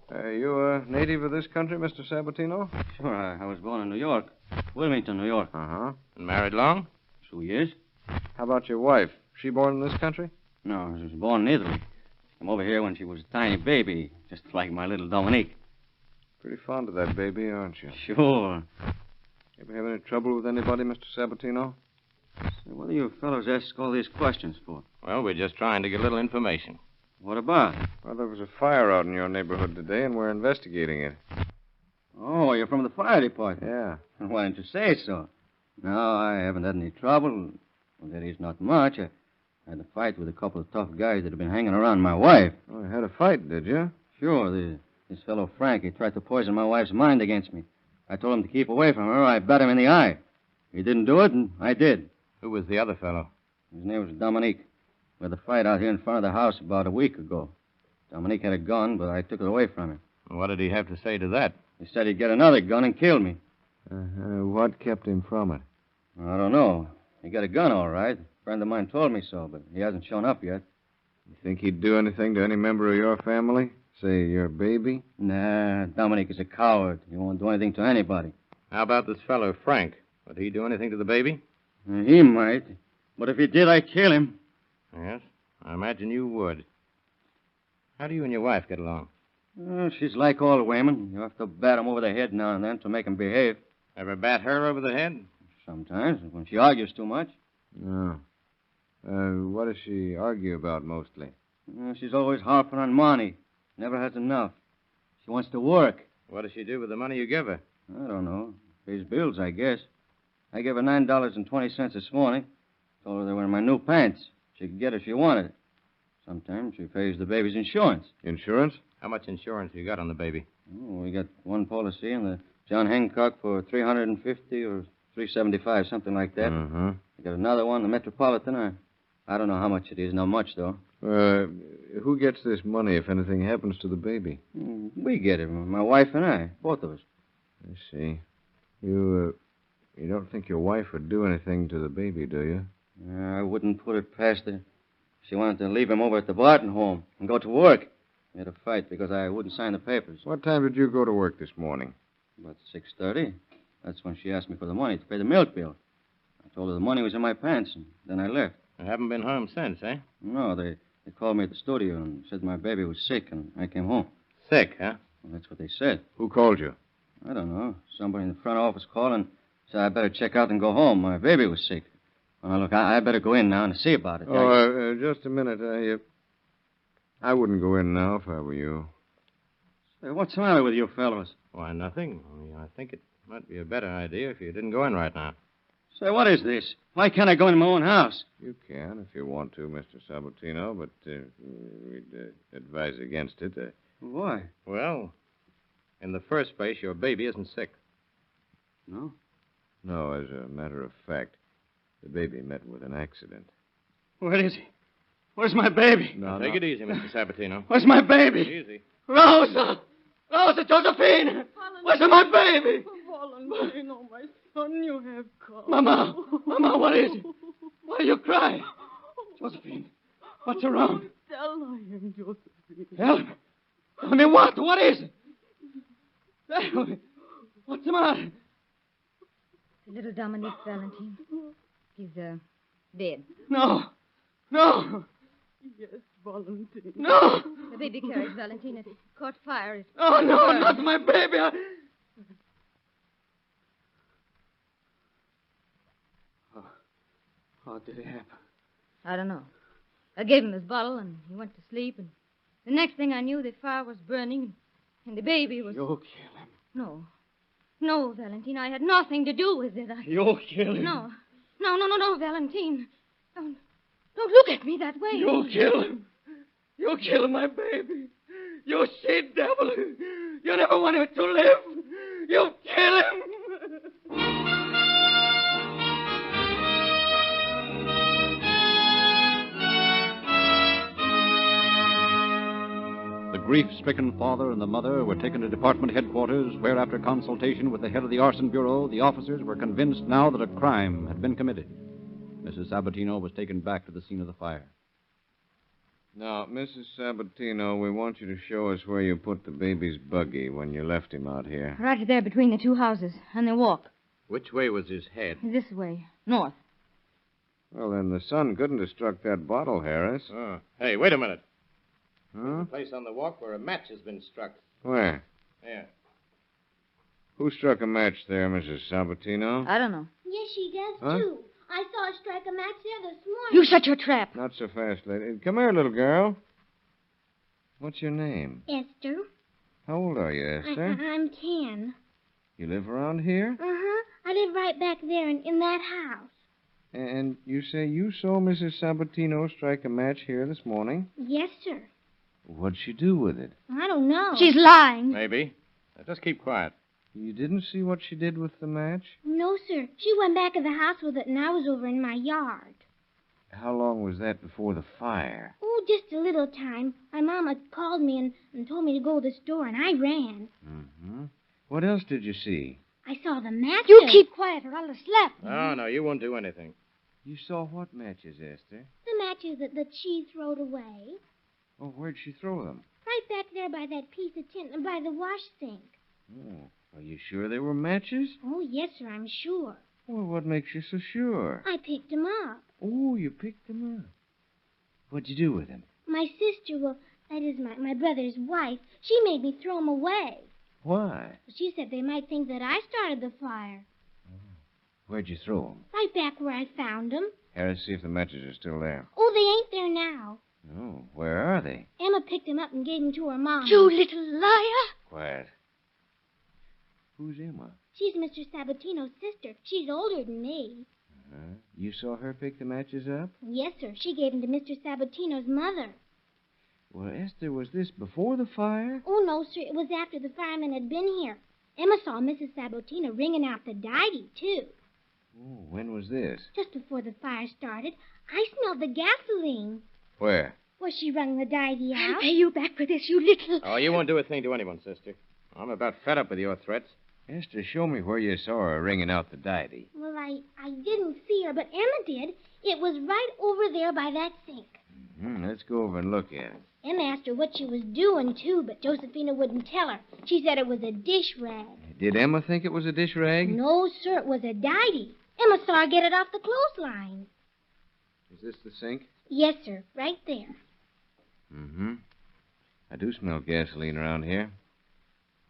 H: You a native of this country, Mr. Sabatino?
U: Sure. I was born in New York. Wilmington, New York.
H: Uh-huh.
B: And married long?
U: 2 years.
H: How about your wife? She born in this country?
U: No, she was born in Italy. Came over here when she was a tiny baby, just like my little Dominique.
H: Pretty fond of that baby, aren't you?
U: Sure.
H: Ever have any trouble with anybody, Mr. Sabatino?
U: So what do you fellows ask all these questions for?
B: Well, we're just trying to get a little information.
U: What about?
H: Well, there was a fire out in your neighborhood today, and we're investigating it.
U: Oh, you're from the fire department?
H: Yeah.
U: Why didn't you say so? No, I haven't had any trouble. Well, that is not much. I had a fight with a couple of tough guys that have been hanging around my wife.
H: Oh, you had a fight, did you?
U: Sure. This fellow Frank, he tried to poison my wife's mind against me. I told him to keep away from her. I bat him in the eye. He didn't do it, and I did.
B: Who was the other fellow?
U: His name was Dominique. We had a fight out here in front of the house about a week ago. Dominique had a gun, but I took it away from him.
B: What did he have to say to that?
U: He said he'd get another gun and kill me.
H: What kept him from it?
U: I don't know. He got a gun, all right. A friend of mine told me so, but he hasn't shown up yet.
H: You think he'd do anything to any member of your family? Say, your baby?
U: Nah, Dominique is a coward. He won't do anything to anybody.
B: How about this fellow, Frank? Would he do anything to the baby?
U: He might. But if he did, I'd kill him.
B: Yes, I imagine you would. How do you and your wife get along?
U: She's like all women. You have to bat 'em over the head now and then to make 'em behave.
B: Ever bat her over the head?
U: Sometimes, when she argues too much.
H: No. What does she argue about mostly?
U: She's always harping on money. Never has enough. She wants to work.
B: What does she do with the money you give her?
U: I don't know. Pays bills, I guess. I gave her $9.20 this morning. Told her they were in my new pants. She could get it if she wanted it. Sometimes she pays the baby's insurance.
H: Insurance?
B: How much insurance you got on the baby?
U: Oh, we got one policy and the John Hancock for $350 or $375, something like that.
H: Uh-huh.
U: We got another one, the Metropolitan. I don't know how much it is. Not much, though.
H: Who gets this money if anything happens to the baby?
U: We get it. My wife and I. Both of us.
H: I see. You don't think your wife would do anything to the baby, do you?
U: I wouldn't put it past her. She wanted to leave him over at the Barton home and go to work. We had a fight because I wouldn't sign the papers.
H: What time did you go to work this morning?
U: About 6:30. That's when she asked me for the money to pay the milk bill. I told her the money was in my pants, and then I left.
B: I haven't been home since, eh?
U: No, they called me at the studio and said my baby was sick, and I came home.
B: Sick, huh?
U: Well, that's what they said.
H: Who called you?
U: I don't know. Somebody in the front office called and said I better check out and go home. My baby was sick. Well, look, I better go in now and see about it.
H: Just a minute. I wouldn't go in now if I were you.
U: Say, what's the matter with you fellows?
B: Why, nothing. I think it might be a better idea if you didn't go in right now.
U: Say, what is this? Why can't I go in my own house?
H: You can if you want to, Mr. Sabatino, but we'd advise against it.
U: Why?
B: Well, in the first place, your baby isn't sick.
U: No?
H: No, as a matter of fact, the baby met with an accident.
U: Where is he? Where's my baby?
B: Now, take it easy, Mr. Sabatino.
U: Where's my baby?
B: Easy.
U: Rosa! Rosa, Josephine! Where's my baby?
N: Valentino, my son, you have come.
U: Mama! Mama, what is it? Why are you crying? Josephine, what's wrong?
N: Tell I am Josephine.
U: Tell me. Tell me what? What is it? Tell me. What's the matter?
F: Little Dominique Valentine. He's, dead.
U: No. No.
N: Yes, Valentine.
U: No.
F: The baby carriage, Valentine. It caught fire.
U: Oh, no, not my baby. How did it happen?
F: I don't know. I gave him his bottle, and he went to sleep, and the next thing I knew, the fire was burning, and the baby was...
U: You'll kill him.
F: No. No, Valentine, I had nothing to do with it.
U: You'll kill him.
F: No, Valentine. Don't look at me that way.
U: You'll kill him. You'll kill my baby. You she devil. You never want him to live. You'll kill him.
A: The grief-stricken father and the mother were taken to department headquarters, where, after consultation with the head of the Arson Bureau, the officers were convinced now that a crime had been committed. Mrs. Sabatino was taken back to the scene of the fire.
H: Now, Mrs. Sabatino, we want you to show us where you put the baby's buggy when you left him out here.
F: Right there between the two houses, on the walk.
B: Which way was his head?
F: This way, north.
H: Well, then the sun couldn't have struck that bottle, Harris.
B: Oh. Hey, wait a minute.
H: Huh?
B: There's a place on the walk where a match has been struck.
H: Where?
B: There.
H: Who struck a match there, Mrs. Sabatino?
F: I don't know.
V: Yes, she does,
H: Huh?
V: too. I saw her strike a match there this morning.
F: You shut your trap.
H: Not so fast, lady. Come here, little girl. What's your name?
V: Esther.
H: How old are you, Esther?
V: I'm 10.
H: You live around here?
V: Uh-huh. I live right back there in that house.
H: And you say you saw Mrs. Sabatino strike a match here this morning?
V: Yes, sir.
H: What'd she do with it?
V: I don't know.
F: She's lying.
B: Maybe. Now, just keep quiet.
H: You didn't see what she did with the match?
V: No, sir. She went back of the house with it, and I was over in my yard.
H: How long was that before the fire?
V: Oh, just a little time. My mama called me and told me to go to the store, and I ran.
H: Mm-hmm. What else did you see?
V: I saw the matches.
F: You keep quiet or I'll have slapped you.
B: No, you won't do anything.
H: You saw what matches, Esther?
V: The matches that she throwed away.
H: Oh, where'd she throw them?
V: Right back there by that piece of tin, by the wash sink.
H: Oh, are you sure they were matches?
V: Oh, yes, sir, I'm sure.
H: Well, what makes you so sure?
V: I picked them up.
H: Oh, you picked them up. What'd you do with them?
V: My sister, well, that is my brother's wife, she made me throw them away.
H: Why?
V: She said they might think that I started the fire.
R: Where'd you throw 'em?
V: Right back where I found them.
R: Harris, see if the matches are still there.
V: Oh, they ain't there now.
R: Oh, where are they?
V: Emma picked them up and gave them to her mom.
M: You little liar!
R: Quiet. Who's Emma?
V: She's Mr. Sabatino's sister. She's older than me.
R: You saw her pick the matches up?
V: Yes, sir. She gave them to Mr. Sabatino's mother.
R: Well, Esther, was this before the fire?
V: Oh, no, sir. It was after the firemen had been here. Emma saw Mrs. Sabatino wringing out the diety, too.
R: Oh, when was this?
V: Just before the fire started, I smelled the gasoline.
R: Where?
V: Where she wrung the diety out.
M: I'll pay you back for this, you little...
O: Oh, you won't do a thing to anyone, sister. I'm about fed up with your threats.
R: Esther, show me where you saw her wringing out the diety.
V: Well, I didn't see her, but Emma did. It was right over there by that sink.
R: Let's go over and look at it.
V: Emma asked her what she was doing, too, but Josephina wouldn't tell her. She said it was a dish rag.
R: Did Emma think it was a dish rag?
V: No, sir, it was a diety. Emma saw her get it off the clothesline.
R: Is this the sink?
V: Yes, sir, right there.
R: I do smell gasoline around here.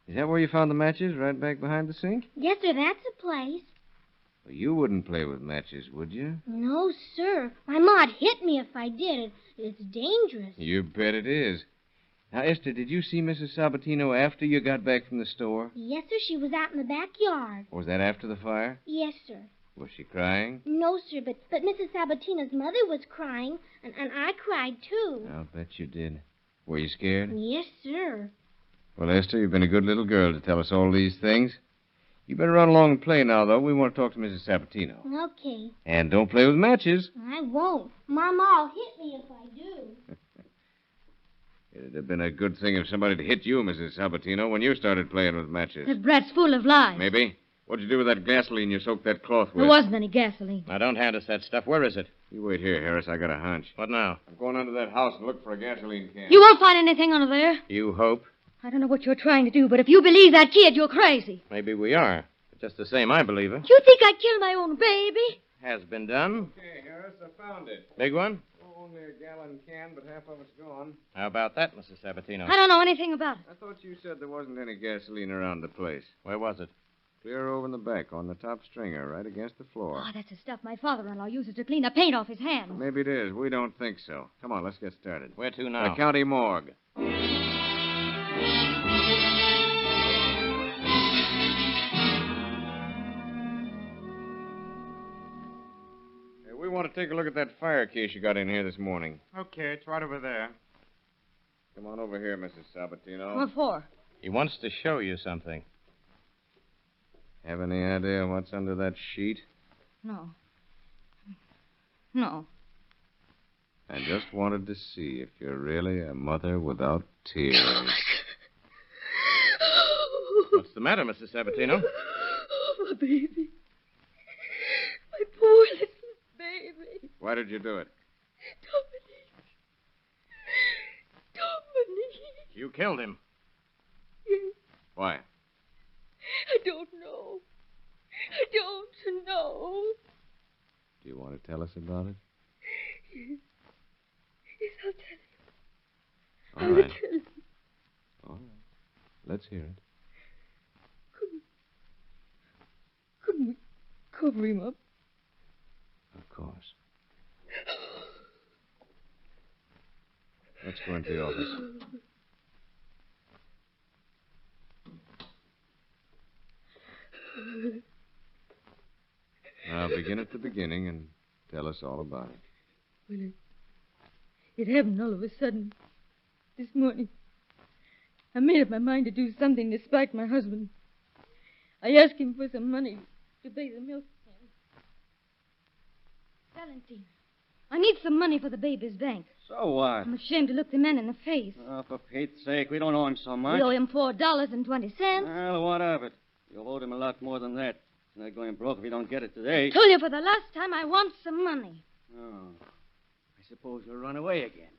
R: Is that where you found the matches, right back behind the sink?
V: Yes, sir, that's the place.
R: Well, you wouldn't play with matches, would you?
V: No, sir. My ma'd hit me if I did. It's dangerous.
R: You bet it is. Now, Esther, did you see Mrs. Sabatino after you got back from the store?
V: Yes, sir, she was out in the backyard.
R: Or was that after the fire?
V: Yes, sir.
R: Was she crying?
V: No, sir, but Mrs. Sabatino's mother was crying, and I cried, too.
R: I'll bet you did. Were you scared?
V: Yes, sir.
R: Well, Esther, you've been a good little girl to tell us all these things. You better run along and play now, though. We want to talk to Mrs. Sabatino.
V: Okay.
R: And don't play with matches.
V: I won't. Mama'll hit me if I do.
R: It'd have been a good thing if somebody'd hit you, Mrs. Sabatino, when you started playing with matches.
F: That brat's full of lies.
R: Maybe. What'd you do with that gasoline you soaked that cloth with?
F: There wasn't any gasoline.
O: Now, don't hand us that stuff. Where is it?
R: You wait here, Harris. I got a hunch.
O: What now?
R: I'm going under that house and look for a gasoline can.
F: You won't find anything under there.
O: You hope?
F: I don't know what you're trying to do, but if you believe that kid, you're crazy.
O: Maybe we are. But just the same, I believe it.
F: You think I'd kill my own baby?
O: Has been done.
H: Okay, Harris, I found it.
O: Big one?
H: Oh, only a gallon can, but half of it's gone.
O: How about that, Mrs. Sabatino?
F: I don't know anything about it.
R: I thought you said there wasn't any gasoline around the place.
O: Where was it?
R: Clear over in the back on the top stringer, right against the floor.
F: Oh, that's the stuff my father-in-law uses to clean the paint off his hands.
R: Maybe it is. We don't think so. Come on, let's get started.
O: Where to now?
R: The county morgue. Hey, we want to take a look at that fire case you got in here this morning.
J: Okay, it's right over there.
R: Come on over here, Mrs. Sabatino.
F: What for?
O: He wants to show you something.
R: Have any idea what's under that sheet?
F: No. No.
R: I just wanted to see if you're really a mother without tears.
O: What's the matter, Mrs. Sabatino?
M: Oh, my baby. My poor little baby.
R: Why did you do it?
M: Dominique.
O: You killed him.
R: Why?
M: I don't know. I don't know.
R: Do you want to tell us about it?
M: Yes, I'll tell you.
R: All
M: I'll
R: right.
M: tell you.
R: All right. Let's hear it.
M: Couldn't we cover him up?
R: Of course. Let's go into the office. Now begin at the beginning and tell us all about it.
M: Well, it happened all of a sudden. This morning, I made up my mind to do something to spite my husband. I asked him for some money to pay the milk man.
F: Valentine, I need some money for the baby's bank.
U: So what?
F: I'm ashamed to look the man in the face.
U: Oh, for Pete's sake, we don't owe him so much.
F: We owe him $4.20.
U: Well, what of it? You'll owe him a lot more than that. He's not going broke if he don't get it today.
F: Told you for the last time I want some money.
U: Oh. I suppose you'll run away again.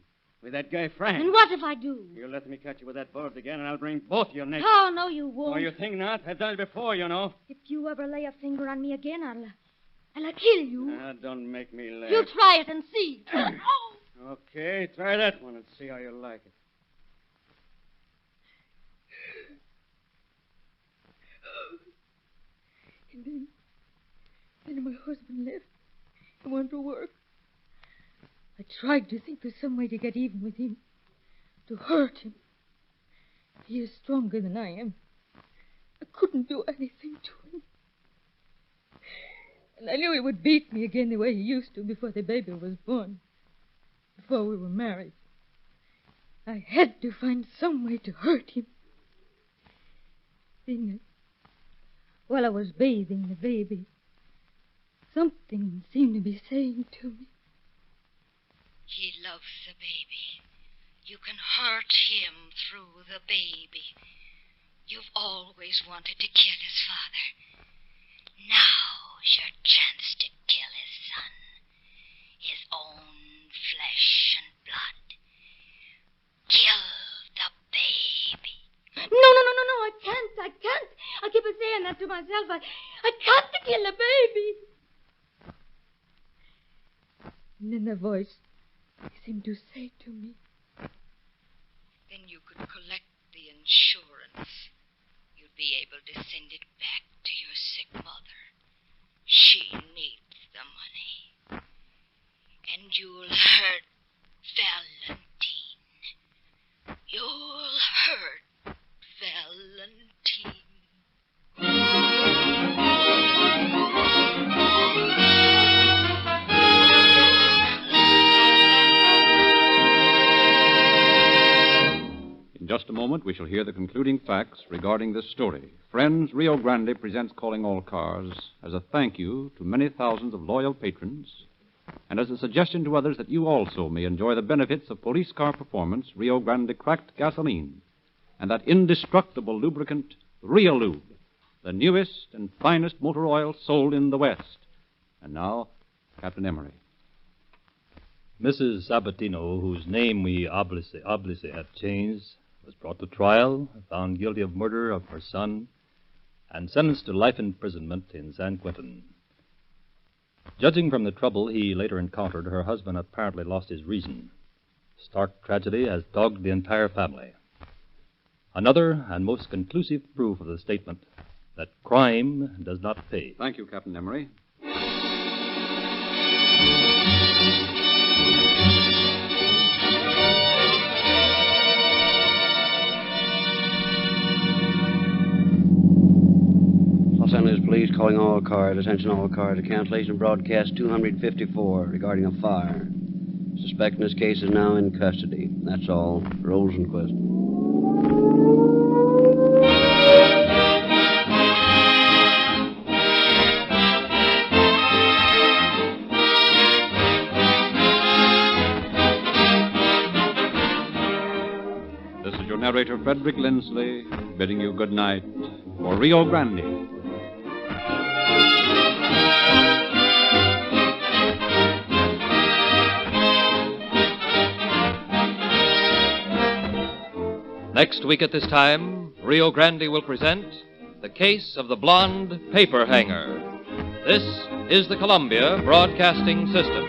U: With that guy Frank.
F: And what if I do?
U: You'll let me catch you with that bird again, and I'll bring both your necks.
F: Oh, no, you won't.
U: Oh, you think not? I've done it before, you know.
F: If you ever lay a finger on me again, I'll kill you.
U: Don't make me laugh.
F: You try it and see. Oh!
U: Okay, try that one and see how you like it.
F: Then my husband left. He went to work. I tried to think of some way to get even with him, to hurt him. He is stronger than I am. I couldn't do anything to him. And I knew he would beat me again the way he used to before the baby was born, before we were married. I had to find some way to hurt him. Then, while I was bathing the baby, something seemed to be saying to me,
D: "He loves the baby. You can hurt him through the baby. You've always wanted to kill his father. Now's your chance to kill his son, his own flesh and blood. Kill the baby."
M: No, I can't. I keep saying that to myself. I can't kill the baby.
F: And then the voice seemed to say to me,
D: "Then you could collect the insurance. You'd be able to send it back to your sick mother. She needs the money. And you'll hurt Valentine. You'll hurt Valentine."
A: In just a moment, we shall hear the concluding facts regarding this story. Friends, Rio Grande presents Calling All Cars as a thank you to many thousands of loyal patrons and as a suggestion to others that you also may enjoy the benefits of police car performance, Rio Grande Cracked Gasoline, and that indestructible lubricant, Real Lube, the newest and finest motor oil sold in the West. And now, Captain Emery.
S: Mrs. Sabatino, whose name we obviously have changed, was brought to trial, found guilty of murder of her son, and sentenced to life imprisonment in San Quentin. Judging from the trouble he later encountered, her husband apparently lost his reason. Stark tragedy has dogged the entire family. Another and most conclusive proof of the statement that crime does not pay.
A: Thank you, Captain Emery.
B: Los Angeles Police calling all cars. Attention all cars. A cancellation broadcast 254 regarding a fire. Suspect in this case is now in custody. That's all. Rosenquist.
A: This is your narrator, Frederick Lindsley, bidding you good night for Rio Grande.
G: Next week at this time, Rio Grande will present The Case of the Blonde Paper Hanger. This is the Columbia Broadcasting System.